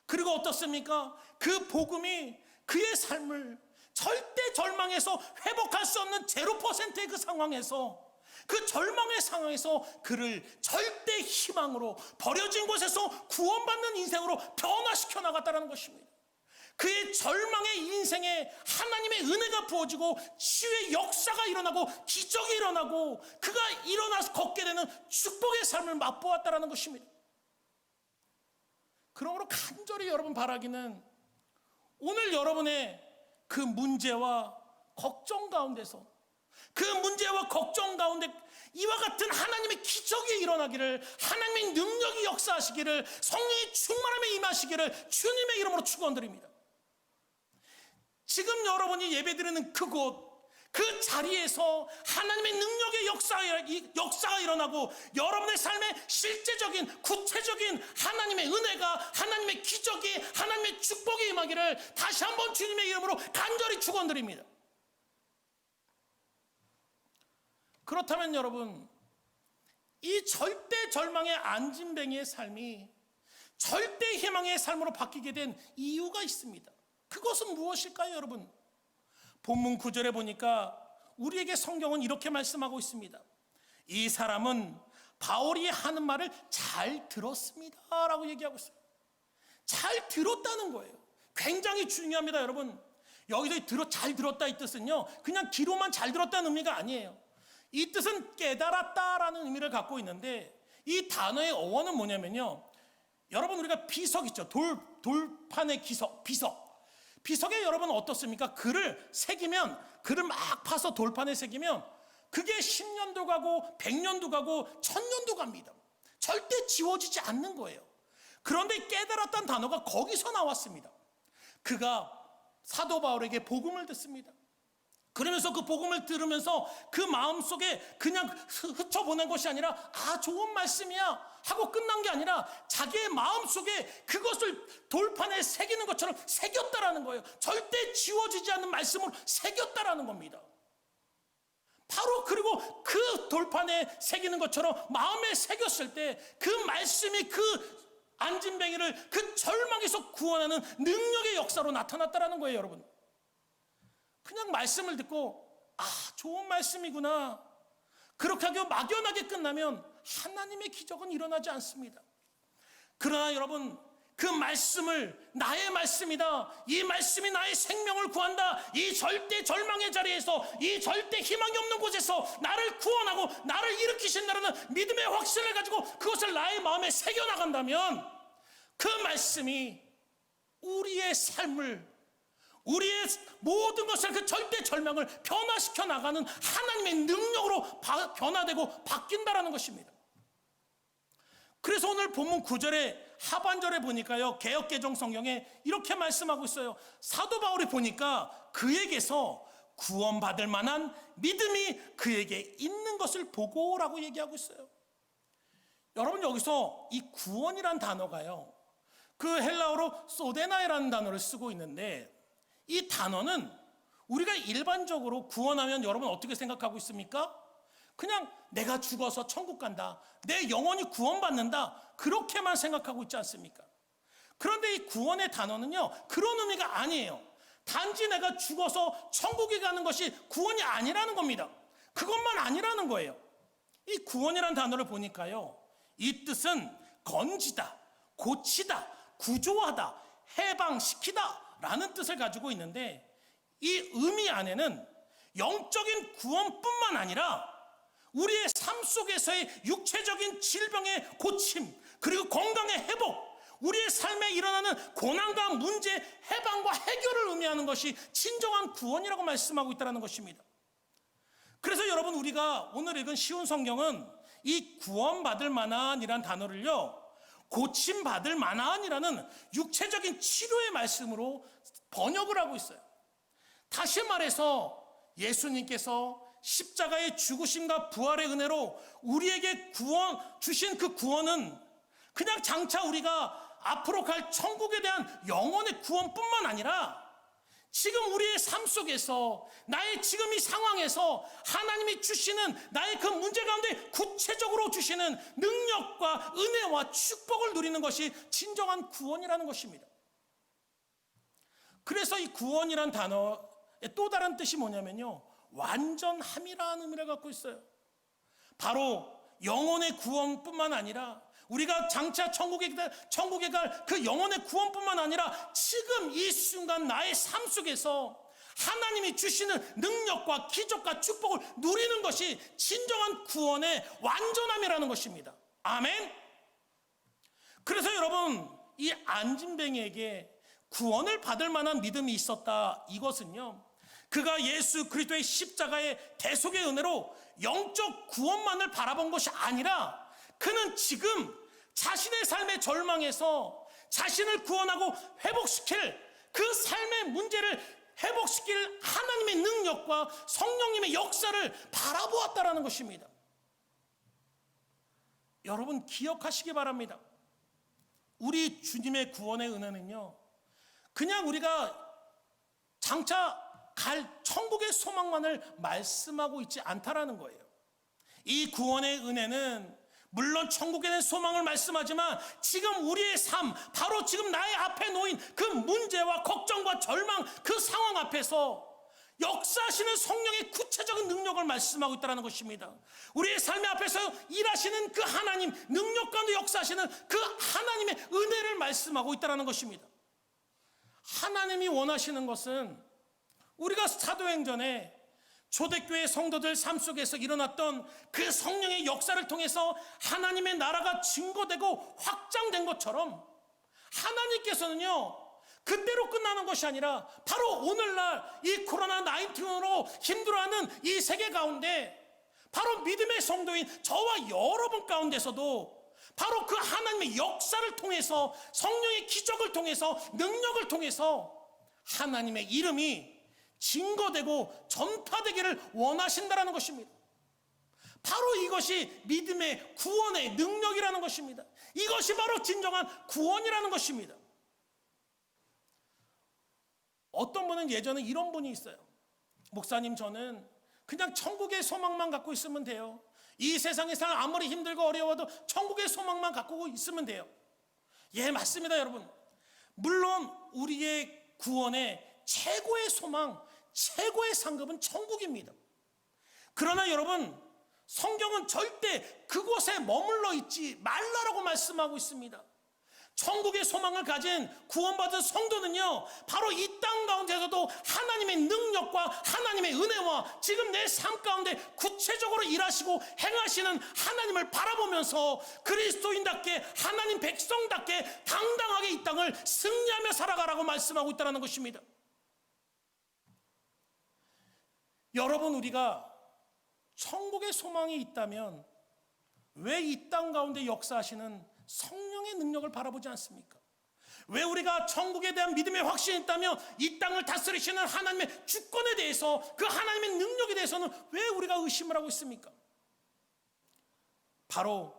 그리고 어떻습니까? 그 복음이 그의 삶을 절대 절망에서 회복할 수 없는 0%의 그 상황에서, 그 절망의 상황에서 그를 절대 희망으로, 버려진 곳에서 구원받는 인생으로 변화시켜 나갔다는 것입니다. 그의 절망의 인생에 하나님의 은혜가 부어지고 치유의 역사가 일어나고 기적이 일어나고 그가 일어나서 걷게 되는 축복의 삶을 맛보았다라는 것입니다. 그러므로 간절히 여러분 바라기는 오늘 여러분의 그 문제와 걱정 가운데서 그 문제와 걱정 가운데 이와 같은 하나님의 기적이 일어나기를, 하나님의 능력이 역사하시기를, 성령의 충만함에 임하시기를 주님의 이름으로 축원드립니다. 지금 여러분이 예배드리는 그곳, 그 자리에서 하나님의 능력의 역사가 일어나고 여러분의 삶에 실제적인 구체적인 하나님의 은혜가, 하나님의 기적이, 하나님의 축복이 임하기를 다시 한번 주님의 이름으로 간절히 축원드립니다. 그렇다면 여러분, 이 절대 절망의 안진뱅이의 삶이 절대 희망의 삶으로 바뀌게 된 이유가 있습니다. 그것은 무엇일까요, 여러분? 본문 9절에 보니까 우리에게 성경은 이렇게 말씀하고 있습니다. 이 사람은 바울이 하는 말을 잘 들었습니다 라고 얘기하고 있어요. 잘 들었다는 거예요. 굉장히 중요합니다, 여러분. 여기서 잘 들었다 이 뜻은요, 그냥 귀로만 잘 들었다는 의미가 아니에요. 이 뜻은 깨달았다라는 의미를 갖고 있는데, 이 단어의 어원은 뭐냐면요, 여러분 우리가 비석 있죠. 돌판의 비석에 여러분 어떻습니까? 글을 막 파서 돌판에 새기면 그게 10년도 가고 100년도 가고 1000년도 갑니다. 절대 지워지지 않는 거예요. 그런데 깨달았다는 단어가 거기서 나왔습니다. 그가 사도 바울에게 복음을 듣습니다. 그러면서 그 복음을 들으면서 그 마음속에 그냥 흩어보낸 것이 아니라 좋은 말씀이야 하고 끝난 게 아니라 자기의 마음속에 그것을 돌판에 새기는 것처럼 새겼다라는 거예요. 절대 지워지지 않는 말씀을 새겼다라는 겁니다. 바로 그리고 그 돌판에 새기는 것처럼 마음에 새겼을 때 그 말씀이 그 안진뱅이를 그 절망에서 구원하는 능력의 역사로 나타났다라는 거예요, 여러분. 그냥 말씀을 듣고 좋은 말씀이구나 그렇게 하고 막연하게 끝나면 하나님의 기적은 일어나지 않습니다. 그러나 여러분, 그 말씀을 나의 말씀이다, 이 말씀이 나의 생명을 구한다, 이 절대 절망의 자리에서, 이 절대 희망이 없는 곳에서 나를 구원하고 나를 일으키신다는 믿음의 확신을 가지고 그것을 나의 마음에 새겨나간다면 그 말씀이 우리의 삶을, 우리의 모든 것을, 그 절대 절망을 변화시켜 나가는 하나님의 능력으로 변화되고 바뀐다라는 것입니다. 그래서 오늘 본문 9절에 하반절에 보니까요, 개역개정 성경에 이렇게 말씀하고 있어요. 사도 바울이 보니까 그에게서 구원받을 만한 믿음이 그에게 있는 것을 보고라고 얘기하고 있어요. 여러분, 여기서 이 구원이란 단어가요, 그 헬라어로 소데나이라는 단어를 쓰고 있는데, 이 단어는 우리가 일반적으로 구원하면 여러분 어떻게 생각하고 있습니까? 그냥 내가 죽어서 천국 간다, 내 영혼이 구원받는다, 그렇게만 생각하고 있지 않습니까? 그런데 이 구원의 단어는요, 그런 의미가 아니에요. 단지 내가 죽어서 천국에 가는 것이 구원이 아니라는 겁니다. 그것만 아니라는 거예요. 이 구원이라는 단어를 보니까요, 이 뜻은 건지다, 고치다, 구조하다, 해방시키다 라는 뜻을 가지고 있는데, 이 의미 안에는 영적인 구원뿐만 아니라 우리의 삶 속에서의 육체적인 질병의 고침, 그리고 건강의 회복, 우리의 삶에 일어나는 고난과 문제 해방과 해결을 의미하는 것이 진정한 구원이라고 말씀하고 있다는 것입니다. 그래서 여러분, 우리가 오늘 읽은 쉬운 성경은 이 구원받을 만한이란 단어를요, 고침받을 만한이라는 육체적인 치료의 말씀으로 번역을 하고 있어요. 다시 말해서 예수님께서 십자가의 죽으심과 부활의 은혜로 우리에게 주신 그 구원은 그냥 장차 우리가 앞으로 갈 천국에 대한 영혼의 구원뿐만 아니라 지금 우리의 삶 속에서, 나의 지금 이 상황에서 하나님이 주시는 나의 그 문제 가운데 구체적으로 주시는 능력과 은혜와 축복을 누리는 것이 진정한 구원이라는 것입니다. 그래서 이 구원이란 단어의 또 다른 뜻이 뭐냐면요, 완전함이라는 의미를 갖고 있어요. 바로 영혼의 구원뿐만 아니라 우리가 장차 천국에 갈 그 영혼의 구원뿐만 아니라 지금 이 순간 나의 삶 속에서 하나님이 주시는 능력과 기적과 축복을 누리는 것이 진정한 구원의 완전함이라는 것입니다. 아멘. 그래서 여러분, 이 안진뱅이에게 구원을 받을 만한 믿음이 있었다. 이것은요, 그가 예수 그리스도의 십자가의 대속의 은혜로 영적 구원만을 바라본 것이 아니라 그는 지금 자신의 삶의 절망에서 자신을 구원하고 회복시킬 그 삶의 문제를 회복시킬 하나님의 능력과 성령님의 역사를 바라보았다라는 것입니다. 여러분, 기억하시기 바랍니다. 우리 주님의 구원의 은혜는요, 그냥 우리가 장차 갈 천국의 소망만을 말씀하고 있지 않다라는 거예요. 이 구원의 은혜는 물론 천국에 대한 소망을 말씀하지만 지금 우리의 삶, 바로 지금 나의 앞에 놓인 그 문제와 걱정과 절망, 그 상황 앞에서 역사하시는 성령의 구체적인 능력을 말씀하고 있다는 것입니다. 우리의 삶의 앞에서 일하시는 그 하나님, 능력 가운데 역사하시는 그 하나님의 은혜를 말씀하고 있다는 것입니다. 하나님이 원하시는 것은 우리가 사도행전에 초대교회 성도들 삶 속에서 일어났던 그 성령의 역사를 통해서 하나님의 나라가 증거되고 확장된 것처럼 하나님께서는요, 그때로 끝나는 것이 아니라 바로 오늘날 이 코로나19로 힘들어하는 이 세계 가운데 바로 믿음의 성도인 저와 여러분 가운데서도 바로 그 하나님의 역사를 통해서, 성령의 기적을 통해서, 능력을 통해서 하나님의 이름이 증거되고 전파되기를 원하신다라는 것입니다. 바로 이것이 믿음의 구원의 능력이라는 것입니다. 이것이 바로 진정한 구원이라는 것입니다. 어떤 분은 예전에 이런 분이 있어요. 목사님, 저는 그냥 천국의 소망만 갖고 있으면 돼요. 이 세상의 삶 아무리 힘들고 어려워도 천국의 소망만 갖고 있으면 돼요. 예, 맞습니다, 여러분. 물론 우리의 구원의 최고의 소망, 최고의 상급은 천국입니다. 그러나 여러분, 성경은 절대 그곳에 머물러 있지 말라라고 말씀하고 있습니다. 천국의 소망을 가진 구원받은 성도는요, 바로 이 땅 가운데서도 하나님의 능력과 하나님의 은혜와 지금 내 삶 가운데 구체적으로 일하시고 행하시는 하나님을 바라보면서 그리스도인답게, 하나님 백성답게 당당하게 이 땅을 승리하며 살아가라고 말씀하고 있다는 것입니다. 여러분, 우리가 천국의 소망이 있다면 왜 이 땅 가운데 역사하시는 성령의 능력을 바라보지 않습니까? 왜 우리가 천국에 대한 믿음의 확신이 있다면 이 땅을 다스리시는 하나님의 주권에 대해서, 그 하나님의 능력에 대해서는 왜 우리가 의심을 하고 있습니까? 바로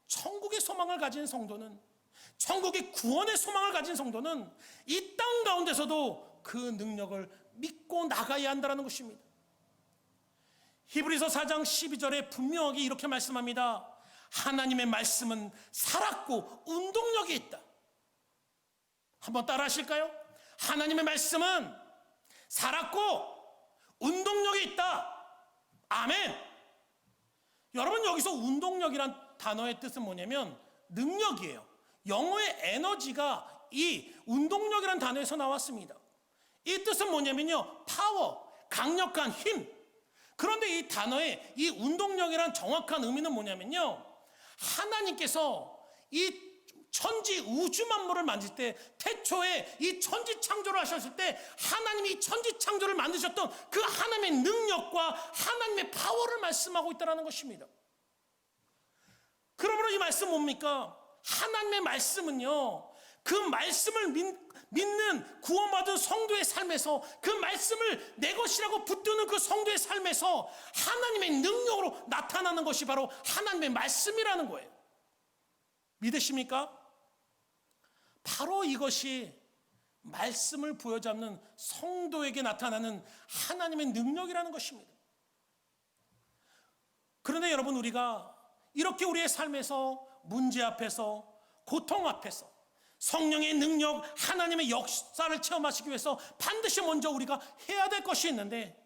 천국의 소망을 가진 성도는, 천국의 구원의 소망을 가진 성도는 이 땅 가운데서도 그 능력을 믿고 나가야 한다는 것입니다. 히브리서 4장 12절에 분명하게 이렇게 말씀합니다. 하나님의 말씀은 살았고 운동력이 있다. 한번 따라 하실까요? 하나님의 말씀은 살았고 운동력이 있다. 아멘. 여러분, 여기서 운동력이란 단어의 뜻은 뭐냐면 능력이에요. 영어의 에너지가 이 운동력이란 단어에서 나왔습니다. 이 뜻은 뭐냐면요, 파워, 강력한 힘. 그런데 이 단어의 이 운동력이란 정확한 의미는 뭐냐면요, 하나님께서 이 천지 우주 만물을 만들 때, 태초에 이 천지 창조를 하셨을 때 하나님이 이 천지 창조를 만드셨던 그 하나님의 능력과 하나님의 파워를 말씀하고 있다는 것입니다. 그러므로 이 말씀 뭡니까? 하나님의 말씀은요, 그 말씀을 믿는 구원받은 성도의 삶에서, 그 말씀을 내 것이라고 붙드는 그 성도의 삶에서 하나님의 능력으로 나타나는 것이 바로 하나님의 말씀이라는 거예요. 믿으십니까? 바로 이것이 말씀을 부여잡는 성도에게 나타나는 하나님의 능력이라는 것입니다. 그런데 여러분, 우리가 이렇게 우리의 삶에서 문제 앞에서, 고통 앞에서 성령의 능력, 하나님의 역사를 체험하시기 위해서 반드시 먼저 우리가 해야 될 것이 있는데,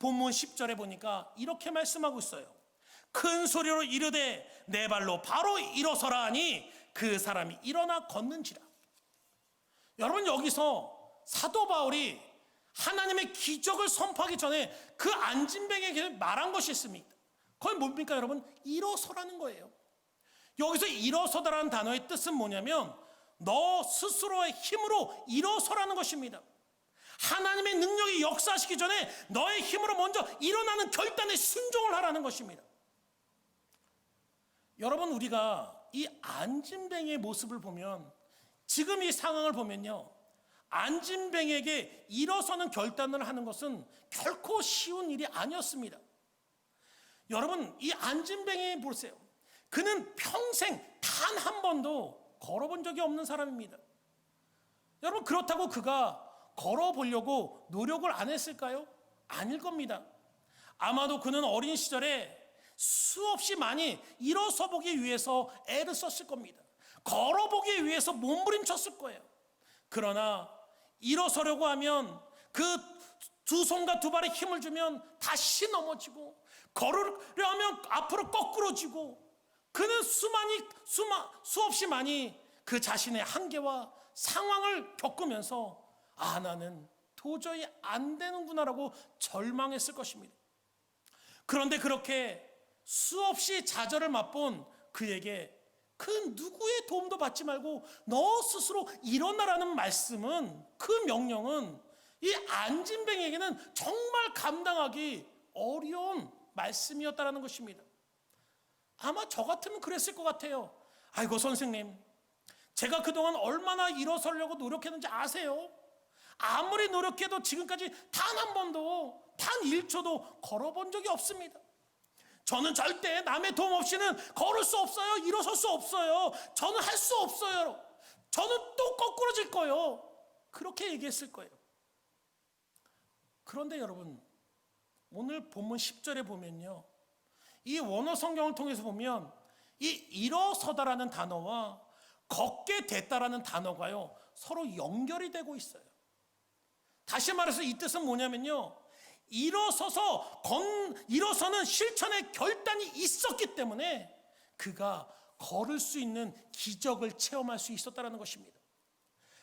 본문 10절에 보니까 이렇게 말씀하고 있어요. 큰 소리로 이르되 내 발로 바로 일어서라 하니 그 사람이 일어나 걷는지라. 여러분, 여기서 사도 바울이 하나님의 기적을 선포하기 전에 그 안진뱅에게 말한 것이 있습니다. 그건 뭡니까 여러분? 일어서라는 거예요. 여기서 일어서다라는 단어의 뜻은 뭐냐면 너 스스로의 힘으로 일어서라는 것입니다. 하나님의 능력이 역사하시기 전에 너의 힘으로 먼저 일어나는 결단에 순종을 하라는 것입니다. 여러분, 우리가 이 안진뱅이의 모습을 보면, 지금 이 상황을 보면요, 안진뱅에게 일어서는 결단을 하는 것은 결코 쉬운 일이 아니었습니다. 여러분, 이 안진뱅이 보세요. 그는 평생 단 한 번도 걸어본 적이 없는 사람입니다. 여러분, 그렇다고 그가 걸어보려고 노력을 안 했을까요? 아닐 겁니다. 아마도 그는 어린 시절에 수없이 많이 일어서 보기 위해서 애를 썼을 겁니다. 걸어보기 위해서 몸부림쳤을 거예요. 그러나 일어서려고 하면 그 두 손과 두 발에 힘을 주면 다시 넘어지고, 걸으려 하면 앞으로 거꾸로지고, 그는 수없이 많이 그 자신의 한계와 상황을 겪으면서 나는 도저히 안 되는구나라고 절망했을 것입니다. 그런데 그렇게 수없이 좌절을 맛본 그에게 그 누구의 도움도 받지 말고 너 스스로 일어나라는 말씀은, 그 명령은 이 안진뱅에게는 정말 감당하기 어려운 말씀이었다라는 것입니다. 아마 저 같으면 그랬을 것 같아요. 아이고 선생님, 제가 그동안 얼마나 일어서려고 노력했는지 아세요? 아무리 노력해도 지금까지 단 한 번도, 단 1초도 걸어본 적이 없습니다. 저는 절대 남의 도움 없이는 걸을 수 없어요. 일어설 수 없어요. 저는 할 수 없어요. 저는 또 거꾸로질 거예요. 그렇게 얘기했을 거예요. 그런데 여러분, 오늘 본문 10절에 보면요, 이 원어 성경을 통해서 보면 이 일어서다라는 단어와 걷게 됐다라는 단어가요, 서로 연결이 되고 있어요. 다시 말해서 이 뜻은 뭐냐면요, 일어서는 실천의 결단이 있었기 때문에 그가 걸을 수 있는 기적을 체험할 수 있었다는 것입니다.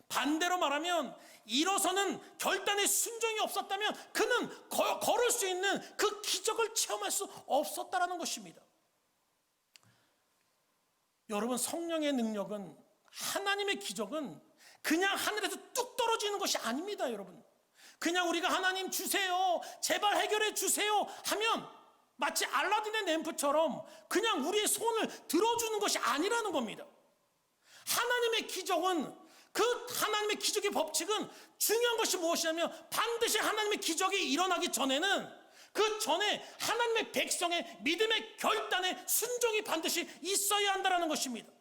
반대로 말하면 일어서는 결단의 순종이 없었다면 그는 걸을 수 있는 그 기적을 체험할 수 없었다는 것입니다. 여러분, 성령의 능력은, 하나님의 기적은 그냥 하늘에서 뚝 떨어지는 것이 아닙니다. 여러분, 그냥 우리가 하나님 주세요, 제발 해결해 주세요 하면 마치 알라딘의 램프처럼 그냥 우리의 손을 들어주는 것이 아니라는 겁니다. 하나님의 기적은, 그 하나님의 기적의 법칙은 중요한 것이 무엇이냐면 반드시 하나님의 기적이 일어나기 전에는 그 전에 하나님의 백성의 믿음의 결단에 순종이 반드시 있어야 한다는 것입니다.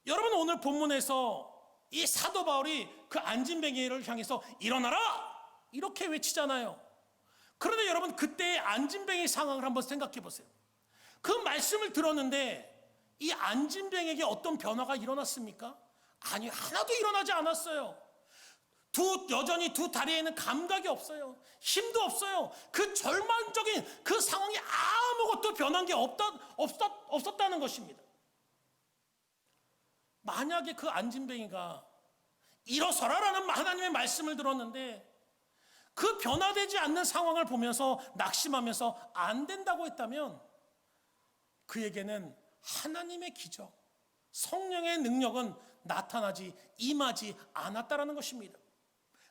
여러분, 오늘 본문에서 이 사도 바울이 그 안진뱅이를 향해서 일어나라 이렇게 외치잖아요. 그런데 여러분, 그때의 안진뱅이 상황을 한번 생각해 보세요. 그 말씀을 들었는데 이 안진뱅에게 어떤 변화가 일어났습니까? 아니, 하나도 일어나지 않았어요. 여전히 두 다리에는 감각이 없어요. 힘도 없어요. 그 절망적인 그 상황이 아무것도 변한 게 없었다는 것입니다. 만약에 그 안진뱅이가 일어서라라는 하나님의 말씀을 들었는데 그 변화되지 않는 상황을 보면서 낙심하면서 안 된다고 했다면 그에게는 하나님의 기적, 성령의 능력은 나타나지, 임하지 않았다라는 것입니다.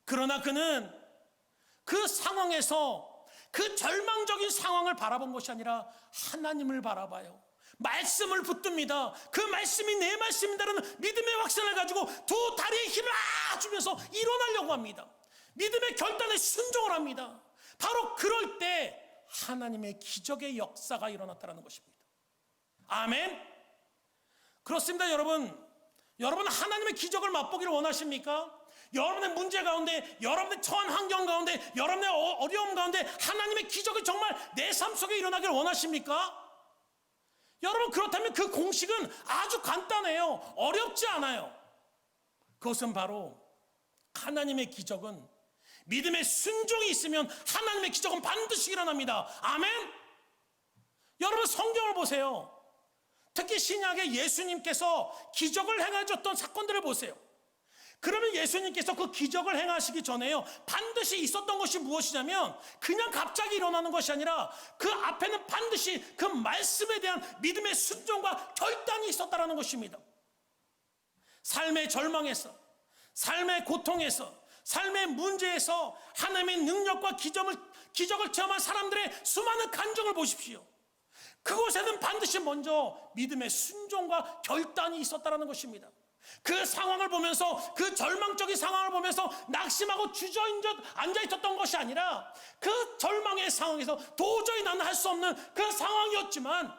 그러나 그는 그 상황에서 그 절망적인 상황을 바라본 것이 아니라 하나님을 바라봐요. 말씀을 붙듭니다. 그 말씀이 내 말씀이다라는 믿음의 확신을 가지고 두 다리에 힘을 주면서 일어나려고 합니다. 믿음의 결단에 순종을 합니다. 바로 그럴 때 하나님의 기적의 역사가 일어났다는 것입니다. 아멘. 그렇습니다. 여러분 하나님의 기적을 맛보기를 원하십니까? 여러분의 문제 가운데, 여러분의 처한 환경 가운데, 여러분의 어려움 가운데 하나님의 기적이 정말 내 삶 속에 일어나기를 원하십니까? 여러분, 그렇다면 그 공식은 아주 간단해요. 어렵지 않아요. 그것은 바로 하나님의 기적은 믿음의 순종이 있으면 하나님의 기적은 반드시 일어납니다. 아멘. 여러분 성경을 보세요. 특히 신약의 예수님께서 기적을 행하셨던 사건들을 보세요. 그러면 예수님께서 그 기적을 행하시기 전에요, 반드시 있었던 것이 무엇이냐면 그냥 갑자기 일어나는 것이 아니라 그 앞에는 반드시 그 말씀에 대한 믿음의 순종과 결단이 있었다는 것입니다. 삶의 절망에서, 삶의 고통에서, 삶의 문제에서 하나님의 능력과 기적을 체험한 사람들의 수많은 간증을 보십시오. 그곳에는 반드시 먼저 믿음의 순종과 결단이 있었다는 것입니다. 그 상황을 보면서, 그 절망적인 상황을 보면서 낙심하고 앉아있었던 것이 아니라 그 절망의 상황에서 도저히 나는 할 수 없는 그 상황이었지만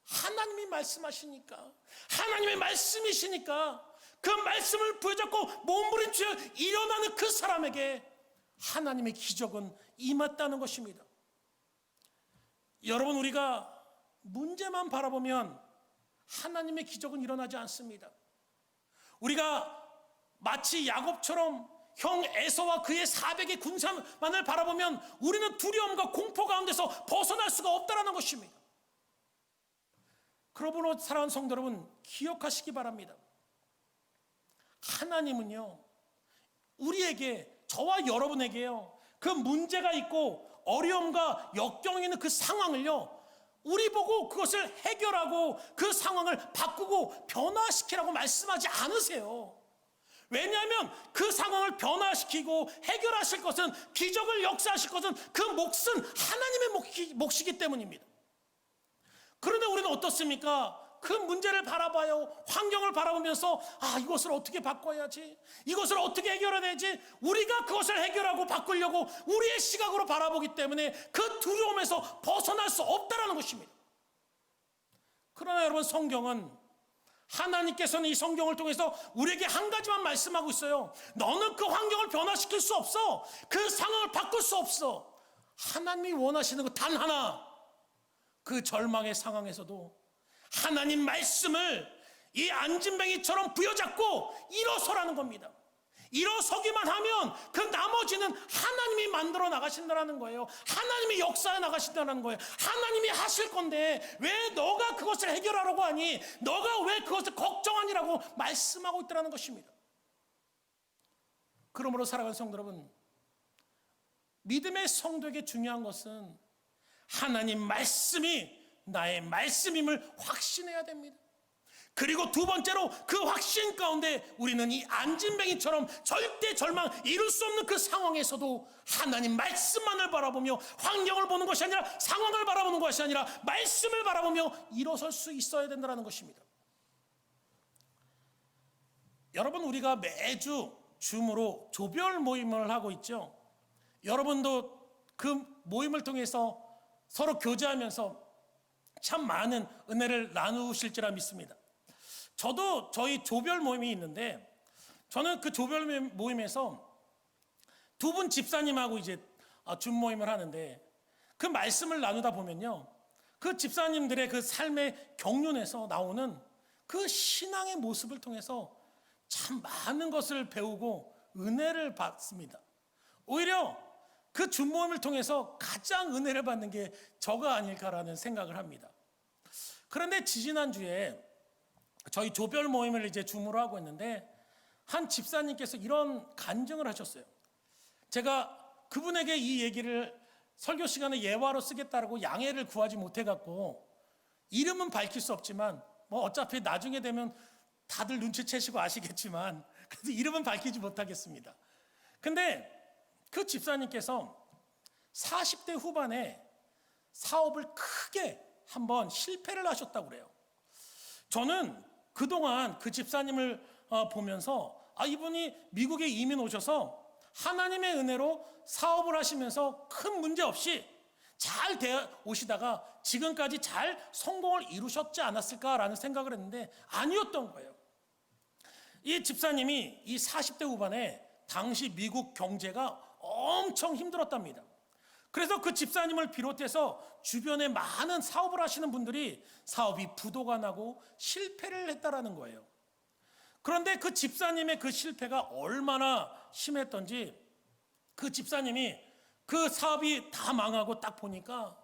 하나님이 말씀하시니까, 하나님의 말씀이시니까 그 말씀을 부여잡고 몸부림치며 일어나는 그 사람에게 하나님의 기적은 임했다는 것입니다. 여러분, 우리가 문제만 바라보면 하나님의 기적은 일어나지 않습니다. 우리가 마치 야곱처럼 형 에서와 그의 400의 군사만을 바라보면 우리는 두려움과 공포 가운데서 벗어날 수가 없다는 것입니다. 그러므로 사랑하는 성도 여러분, 기억하시기 바랍니다. 하나님은요, 우리에게, 저와 여러분에게요, 그 문제가 있고 어려움과 역경이 있는 그 상황을요, 우리 보고 그것을 해결하고 그 상황을 바꾸고 변화시키라고 말씀하지 않으세요. 왜냐하면 그 상황을 변화시키고 해결하실 것은, 기적을 역사하실 것은 그 몫은 하나님의 몫이기 때문입니다. 그런데 우리는 어떻습니까? 그 문제를 바라봐요. 환경을 바라보면서 이것을 어떻게 바꿔야지, 이것을 어떻게 해결해야 되지, 우리가 그것을 해결하고 바꾸려고 우리의 시각으로 바라보기 때문에 그 두려움에서 벗어날 수 없다는 것입니다. 그러나 여러분, 성경은, 하나님께서는 이 성경을 통해서 우리에게 한 가지만 말씀하고 있어요. 너는 그 환경을 변화시킬 수 없어. 그 상황을 바꿀 수 없어. 하나님이 원하시는 것 단 하나, 그 절망의 상황에서도 하나님 말씀을 이 안진뱅이처럼 부여잡고 일어서라는 겁니다. 일어서기만 하면 그 나머지는 하나님이 만들어 나가신다는 거예요. 하나님이 역사해 나가신다는 거예요. 하나님이 하실 건데 왜 너가 그것을 해결하라고 하니, 너가 왜 그것을 걱정하니라고 말씀하고 있다는 것입니다. 그러므로 사랑하는 성도 여러분, 믿음의 성도에게 중요한 것은 하나님 말씀이 나의 말씀임을 확신해야 됩니다. 그리고 두 번째로, 그 확신 가운데 우리는 이 안진뱅이처럼 절대 절망, 이룰 수 없는 그 상황에서도 하나님 말씀만을 바라보며, 환경을 보는 것이 아니라, 상황을 바라보는 것이 아니라 말씀을 바라보며 일어설 수 있어야 된다는 것입니다. 여러분, 우리가 매주 줌으로 조별 모임을 하고 있죠. 여러분도 그 모임을 통해서 서로 교제하면서 참 많은 은혜를 나누실지라 믿습니다. 저도 저희 조별 모임이 있는데, 저는 그 조별 모임에서 두 분 집사님하고 이제 줌 모임을 하는데, 그 말씀을 나누다 보면요, 그 집사님들의 그 삶의 경륜에서 나오는 그 신앙의 모습을 통해서 참 많은 것을 배우고 은혜를 받습니다. 오히려 그 줌 모임을 통해서 가장 은혜를 받는 게 저가 아닐까라는 생각을 합니다. 그런데 지지난주에 저희 조별 모임을 이제 줌으로 하고 있는데, 한 집사님께서 이런 간증을 하셨어요. 제가 그분에게 이 얘기를 설교 시간에 예화로 쓰겠다고 양해를 구하지 못해갖고, 이름은 밝힐 수 없지만 뭐 어차피 나중에 되면 다들 눈치채시고 아시겠지만, 그래도 이름은 밝히지 못하겠습니다. 근데 그 집사님께서 40대 후반에 사업을 크게 한번 실패를 하셨다고 그래요. 저는 그동안 그 집사님을 보면서 이분이 미국에 이민 오셔서 하나님의 은혜로 사업을 하시면서 큰 문제 없이 잘 오시다가 지금까지 잘 성공을 이루셨지 않았을까라는 생각을 했는데 아니었던 거예요. 이 집사님이 이 40대 후반에 당시 미국 경제가 엄청 힘들었답니다. 그래서 그 집사님을 비롯해서 주변에 많은 사업을 하시는 분들이 사업이 부도가 나고 실패를 했다라는 거예요. 그런데 그 집사님의 그 실패가 얼마나 심했던지, 그 집사님이 그 사업이 다 망하고 딱 보니까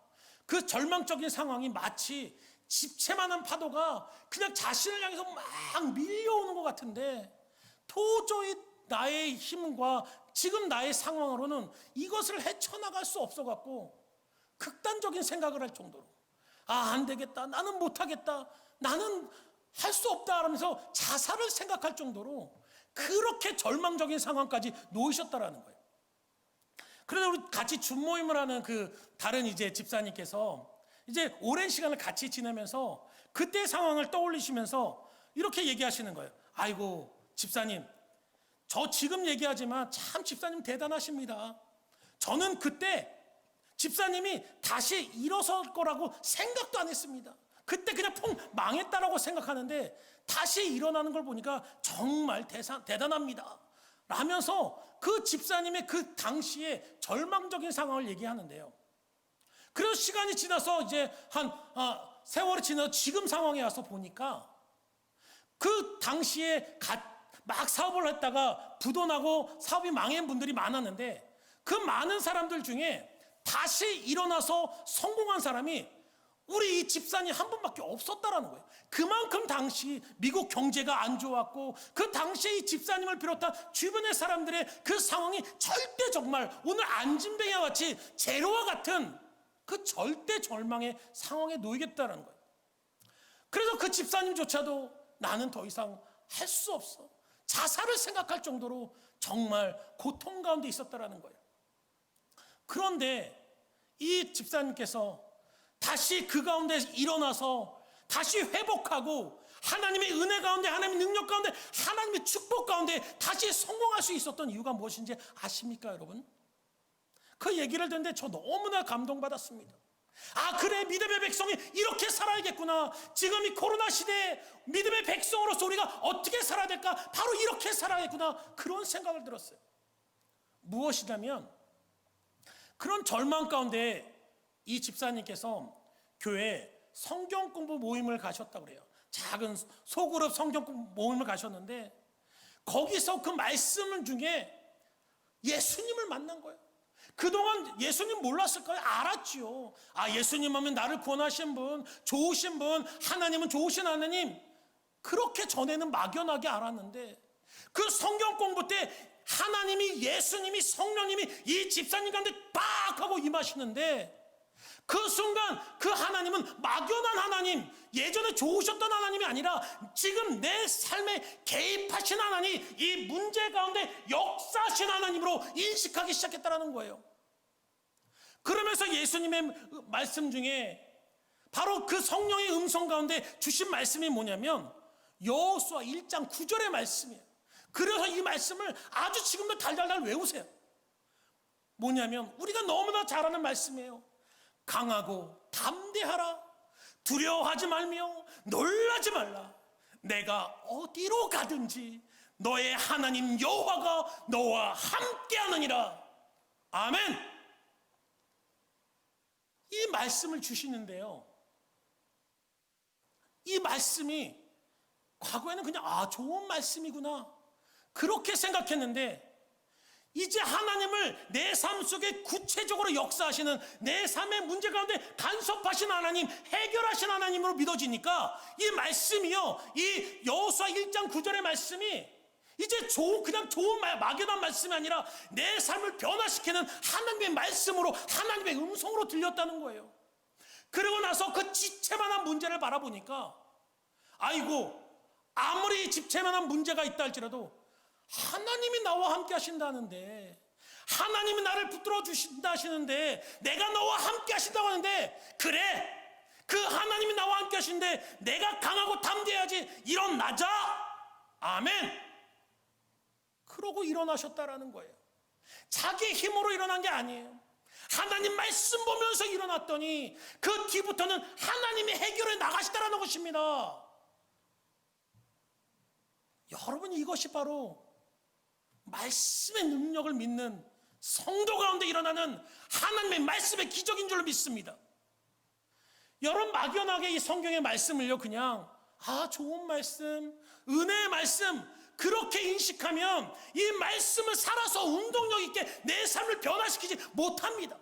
그 절망적인 상황이 마치 집채만한 파도가 그냥 자신을 향해서 막 밀려오는 것 같은데 도저히 나의 힘과 지금 나의 상황으로는 이것을 헤쳐나갈 수 없어갖고 극단적인 생각을 할 정도로 안 되겠다, 나는 못하겠다, 나는 할 수 없다 하면서 자살을 생각할 정도로 그렇게 절망적인 상황까지 놓이셨다라는 거예요. 그래서 우리 같이 준모임을 하는 그 다른 이제 집사님께서 이제 오랜 시간을 같이 지내면서 그때 상황을 떠올리시면서 이렇게 얘기하시는 거예요. 아이고 집사님, 저 지금 얘기하지만 참 집사님 대단하십니다. 저는 그때 집사님이 다시 일어설 거라고 생각도 안 했습니다. 그때 그냥 퐁 망했다라고 생각하는데 다시 일어나는 걸 보니까 정말 대단합니다 라면서 그 집사님의 그 당시에 절망적인 상황을 얘기하는데요. 그래서 시간이 지나서 이제 세월이 지나서 지금 상황에 와서 보니까 그 당시에 막 사업을 했다가 부도나고 사업이 망한 분들이 많았는데 그 많은 사람들 중에 다시 일어나서 성공한 사람이 우리 이 집사님 한 분밖에 없었다라는 거예요. 그만큼 당시 미국 경제가 안 좋았고 그 당시에 이 집사님을 비롯한 주변의 사람들의 그 상황이 절대 정말 오늘 안진뱅이와 같이 제로와 같은 그 절대 절망의 상황에 놓이겠다는 거예요. 그래서 그 집사님조차도 나는 더 이상 할 수 없어, 자살을 생각할 정도로 정말 고통 가운데 있었다라는 거예요. 그런데 이 집사님께서 다시 그 가운데 일어나서 다시 회복하고 하나님의 은혜 가운데, 하나님의 능력 가운데, 하나님의 축복 가운데 다시 성공할 수 있었던 이유가 무엇인지 아십니까 여러분? 그 얘기를 듣는데 저 너무나 감동받았습니다. 그래, 믿음의 백성이 이렇게 살아야겠구나. 지금 이 코로나 시대에 믿음의 백성으로서 우리가 어떻게 살아야 될까? 바로 이렇게 살아야겠구나. 그런 생각을 들었어요. 무엇이냐면 그런 절망 가운데 이 집사님께서 교회에 성경 공부 모임을 가셨다고 그래요. 작은 소그룹 성경 공부 모임을 가셨는데 거기서 그 말씀 중에 예수님을 만난 거예요. 그동안 예수님 몰랐을 거예요. 알았지요. 예수님 하면 나를 구원하신 분, 좋으신 분, 하나님은 좋으신 하나님, 그렇게 전에는 막연하게 알았는데 그 성경 공부 때 하나님이, 예수님이, 성령님이 이 집사님 가운데 빡 하고 임하시는데 그 순간 그 하나님은 막연한 하나님, 예전에 좋으셨던 하나님이 아니라 지금 내 삶에 개입하신 하나님, 이 문제 가운데 역사하신 하나님으로 인식하기 시작했다는 거예요. 그러면서 예수님의 말씀 중에 바로 그 성령의 음성 가운데 주신 말씀이 뭐냐면 여호수아 1장 9절의 말씀이에요. 그래서 이 말씀을 아주 지금도 달달달 외우세요. 뭐냐면 우리가 너무나 잘 아는 말씀이에요. 강하고 담대하라. 두려워하지 말며 놀라지 말라. 내가 어디로 가든지 너의 하나님 여호와가 너와 함께하느니라. 아멘. 이 말씀을 주시는데요, 이 말씀이 과거에는 그냥 좋은 말씀이구나 그렇게 생각했는데 이제 하나님을 내 삶 속에 구체적으로 역사하시는, 내 삶의 문제 가운데 간섭하신 하나님, 해결하신 하나님으로 믿어지니까 이 말씀이요, 이 여호수아 1장 9절의 말씀이 이제 그냥 좋은 막연한 말씀이 아니라 내 삶을 변화시키는 하나님의 말씀으로, 하나님의 음성으로 들렸다는 거예요. 그러고 나서 그 지체만한 문제를 바라보니까 아무리 지체만한 문제가 있다 할지라도 하나님이 나와 함께 하신다는데, 하나님이 나를 붙들어 주신다 하시는데, 내가 너와 함께 하신다고 하는데, 그래, 그 하나님이 나와 함께 하시는데 내가 강하고 담대해야지, 일어나자. 아멘. 그러고 일어나셨다라는 거예요. 자기 힘으로 일어난 게 아니에요. 하나님 말씀 보면서 일어났더니 그 뒤부터는 하나님이 해결해 나가시다라는 것입니다. 여러분, 이것이 바로 말씀의 능력을 믿는 성도 가운데 일어나는 하나님의 말씀의 기적인 줄 믿습니다. 여러분, 막연하게 이 성경의 말씀을요 그냥 좋은 말씀, 은혜의 말씀 그렇게 인식하면 이 말씀을 살아서 운동력 있게 내 삶을 변화시키지 못합니다.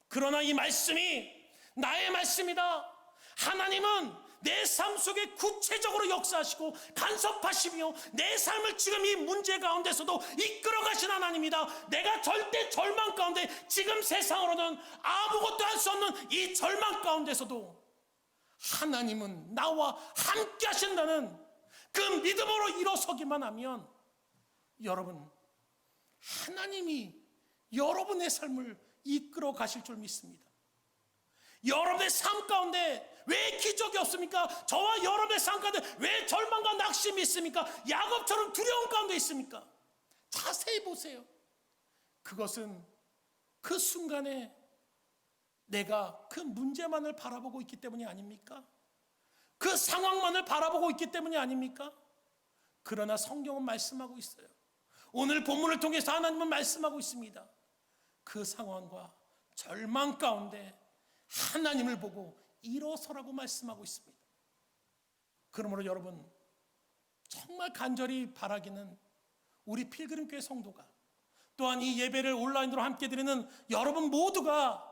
그러나 이 말씀이 나의 말씀이다. 하나님은 내 삶 속에 구체적으로 역사하시고 간섭하시며 내 삶을 지금 이 문제 가운데서도 이끌어 가신 하나님이다. 내가 절대 절망 가운데, 지금 세상으로는 아무것도 할 수 없는 이 절망 가운데서도 하나님은 나와 함께 하신다는 그 믿음으로 일어서기만 하면, 여러분, 하나님이 여러분의 삶을 이끌어 가실 줄 믿습니다. 여러분의 삶 가운데 왜 기적이 없습니까? 저와 여러분의 삶 가운데 왜 절망과 낙심이 있습니까? 야곱처럼 두려움 가운데 있습니까? 자세히 보세요. 그것은 그 순간에 내가 그 문제만을 바라보고 있기 때문이 아닙니까? 그 상황만을 바라보고 있기 때문이 아닙니까? 그러나 성경은 말씀하고 있어요. 오늘 본문을 통해서 하나님은 말씀하고 있습니다. 그 상황과 절망 가운데 하나님을 보고 일어서라고 말씀하고 있습니다. 그러므로 여러분, 정말 간절히 바라기는 우리 필그림교회 성도가, 또한 이 예배를 온라인으로 함께 드리는 여러분 모두가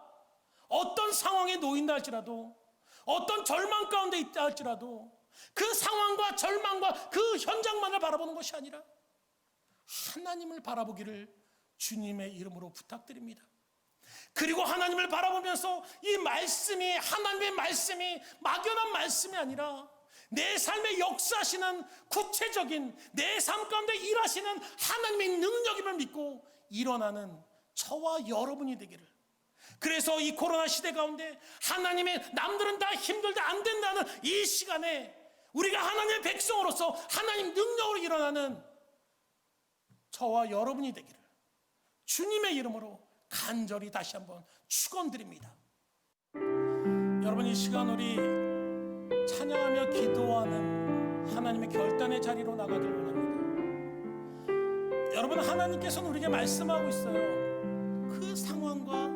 어떤 상황에 놓인다 할지라도, 어떤 절망 가운데 있다 할지라도 그 상황과 절망과 그 현장만을 바라보는 것이 아니라 하나님을 바라보기를 주님의 이름으로 부탁드립니다. 그리고 하나님을 바라보면서 이 말씀이, 하나님의 말씀이 막연한 말씀이 아니라 내 삶에 역사하시는 구체적인, 내 삶 가운데 일하시는 하나님의 능력임을 믿고 일어나는 저와 여러분이 되기를. 그래서 이 코로나 시대 가운데 하나님의, 남들은 다 힘들다 안 된다는 이 시간에 우리가 하나님의 백성으로서 하나님 능력으로 일어나는 저와 여러분이 되기를 주님의 이름으로 간절히 다시 한번 축원드립니다. 여러분, 이 시간 우리 찬양하며 기도하는 하나님의 결단의 자리로 나가길 원합니다. 여러분, 하나님께서는 우리에게 말씀하고 있어요. 그 상황과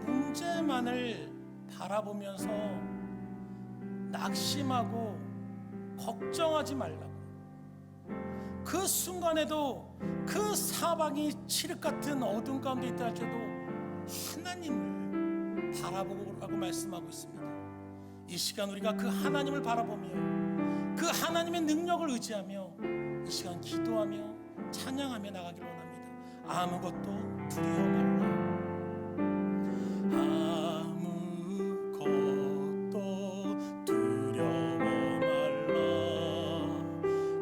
문제만을 바라보면서 낙심하고 걱정하지 말라고. 그 순간에도 그 사방이 칠흑 같은 어둠 가운데 있다 할지라도 하나님을 바라보라고 말씀하고 있습니다. 이 시간 우리가 그 하나님을 바라보며 그 하나님의 능력을 의지하며 이 시간 기도하며 찬양하며 나가길 원합니다. 아무것도 두려워 말라. 아무것도 두려워 말라.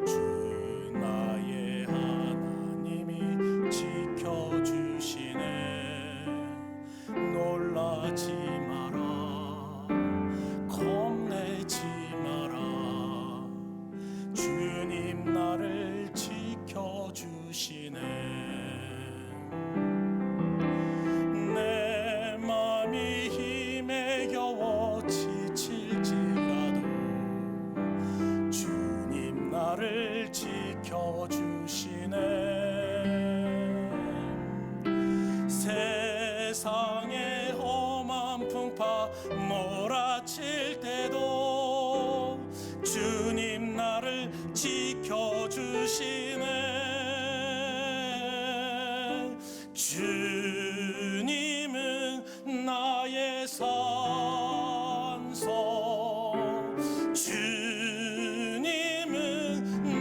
주 나의 하나님이 지켜주시네. 놀라지 마라. 겁내지 마라. 주님 나를 지켜주시네. 내 맘이 힘에 겨워 지칠지라도 주님 나를 지켜주시네. 세상의 험한 풍파 몰아칠 때도 주님 나를 지켜주시네. 주님은 나의 산소, 주님은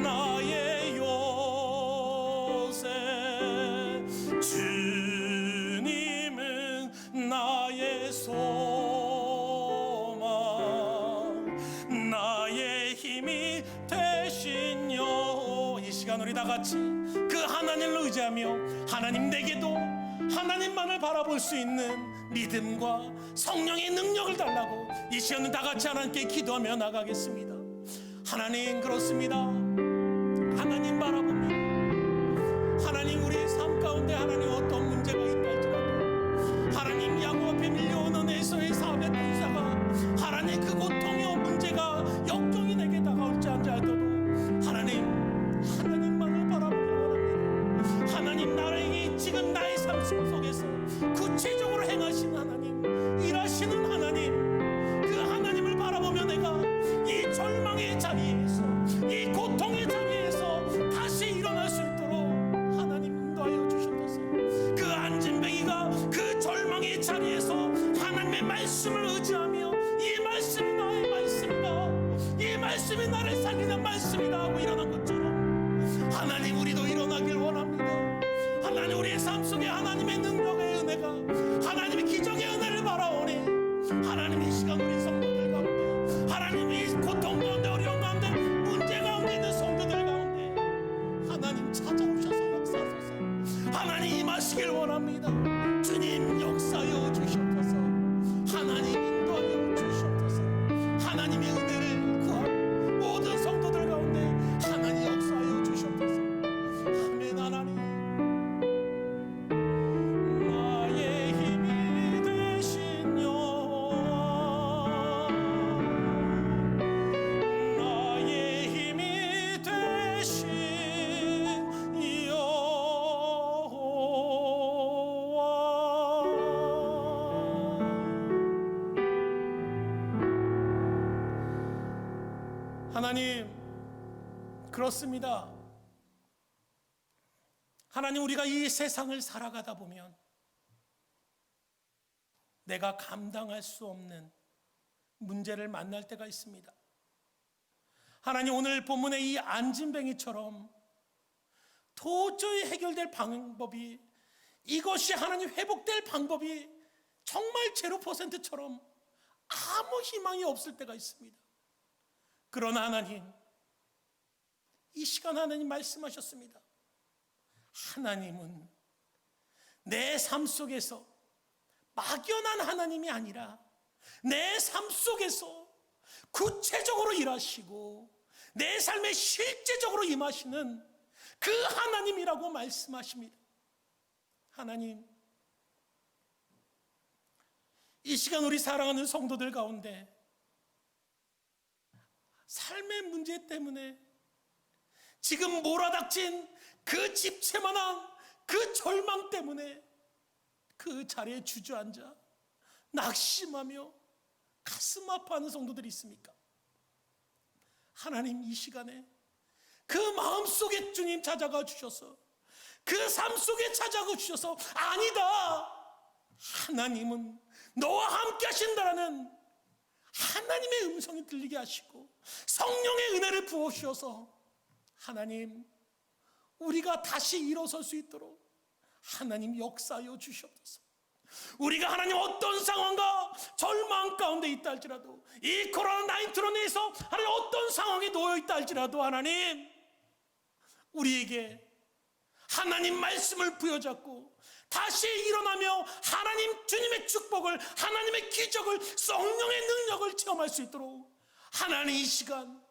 나의 요새, 주님은 나의 소망, 나의 힘이 되신 여. 이 시간 우리 다 같이 그 하나님을 의지하며 하나님 내게도 하나님만을 바라볼 수 있는 믿음과 성령의 능력을 달라고 이 시간은 다 같이 하나님께 기도하며 나가겠습니다. 하나님, 그렇습니다. 하나님 바라봅니다. 하나님, 우리의 삶 가운데 하나님 어떤 문제가 있다 할지라도 하나님 야곱 앞에 밀려오는 에서의 사업의 분사가 하나님 그 고통의 문제가 역경이 내게 다가올지 않을지라도 하나님만을 바라보길 원합니다. 하나님, 나에게 지금 나의 삶 속에서 구체적으로 행하신 하나님, 일하시는 하나님, 그 하나님을 바라보며 내가 이 절망의 자리에서, 이 고통의 자리에서 다시 일어날 수 있도록 하나님 인도하여 주셔서 주시길 원합니다. 주님 역사여 주시옵소서. 하나님 인도하여 주시옵소서. 하나님의 은혜를 구할 모든 성도들 가운데 하나님 역사하여 주시옵소서. 아멘. 하나님, 나의 힘이 되신 여호와, 나의 힘이 되신 하나님, 그렇습니다. 하나님, 우리가 이 세상을 살아가다 보면 내가 감당할 수 없는 문제를 만날 때가 있습니다. 하나님, 오늘 본문의 이 안진뱅이처럼 도저히 해결될 방법이, 이것이 하나님 회복될 방법이 정말 0%처럼 아무 희망이 없을 때가 있습니다. 그러나 하나님, 이 시간 하나님 말씀하셨습니다. 하나님은 내 삶 속에서 막연한 하나님이 아니라 내 삶 속에서 구체적으로 일하시고 내 삶에 실제적으로 임하시는 그 하나님이라고 말씀하십니다. 하나님, 이 시간 우리 사랑하는 성도들 가운데 삶의 문제 때문에 지금 몰아닥친 그 집채만한 그 절망 때문에 그 자리에 주저앉아 낙심하며 가슴 아파하는 성도들이 있습니까? 하나님, 이 시간에 그 마음속에 주님 찾아가 주셔서, 그 삶 속에 찾아가 주셔서, 아니다, 하나님은 너와 함께 하신다라는 하나님의 음성이 들리게 하시고 성령의 은혜를 부어주셔서 하나님, 우리가 다시 일어설 수 있도록 하나님 역사하여 주시옵소서. 우리가 하나님 어떤 상황과 절망 가운데 있다 할지라도, 이 코로나19로 인해서 하나님 어떤 상황에 놓여 있다 할지라도 하나님, 우리에게 하나님 말씀을 부여잡고 다시 일어나며 하나님 주님의 축복을, 하나님의 기적을, 성령의 능력을 체험할 수 있도록 하나님, 이 시간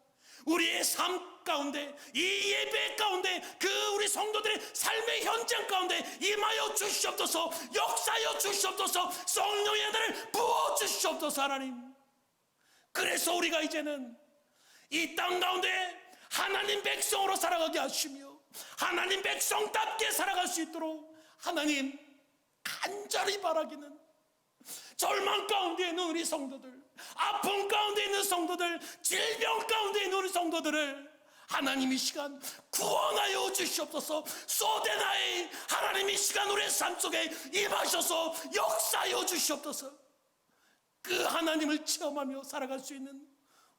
우리의 삶 가운데, 이 예배 가운데, 그 우리 성도들의 삶의 현장 가운데 임하여 주시옵소서. 역사하여 주시옵소서. 성령의 은혜를 부어 주시옵소서. 하나님, 그래서 우리가 이제는 이 땅 가운데 하나님 백성으로 살아가게 하시며 하나님 백성답게 살아갈 수 있도록 하나님 간절히 바라기는, 절망 가운데 있는 우리 성도들, 아픔 가운데 있는 성도들, 질병 가운데 있는 우리 성도들을 하나님 이 시간 구원하여 주시옵소서. 소대나의 하나님, 이 시간 우리의 삶 속에 임하셔서 역사하여 주시옵소서. 그 하나님을 체험하며 살아갈 수 있는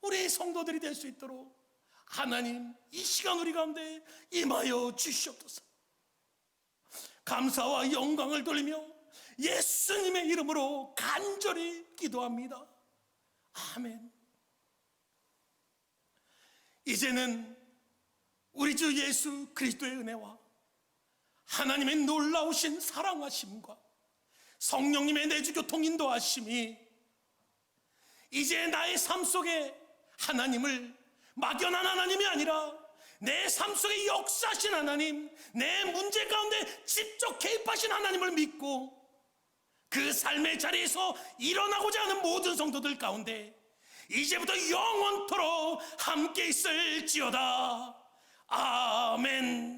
우리 성도들이 될 수 있도록 하나님, 이 시간 우리 가운데 임하여 주시옵소서. 감사와 영광을 돌리며 예수님의 이름으로 간절히 기도합니다. 아멘. 이제는 우리 주 예수 그리스도의 은혜와 하나님의 놀라우신 사랑하심과 성령님의 내주 교통 인도하심이 이제 나의 삶 속에 하나님을 막연한 하나님이 아니라 내 삶 속에 역사하신 하나님, 내 문제 가운데 직접 개입하신 하나님을 믿고 그 삶의 자리에서 일어나고자 하는 모든 성도들 가운데 이제부터 영원토록 함께 있을지어다. 아멘.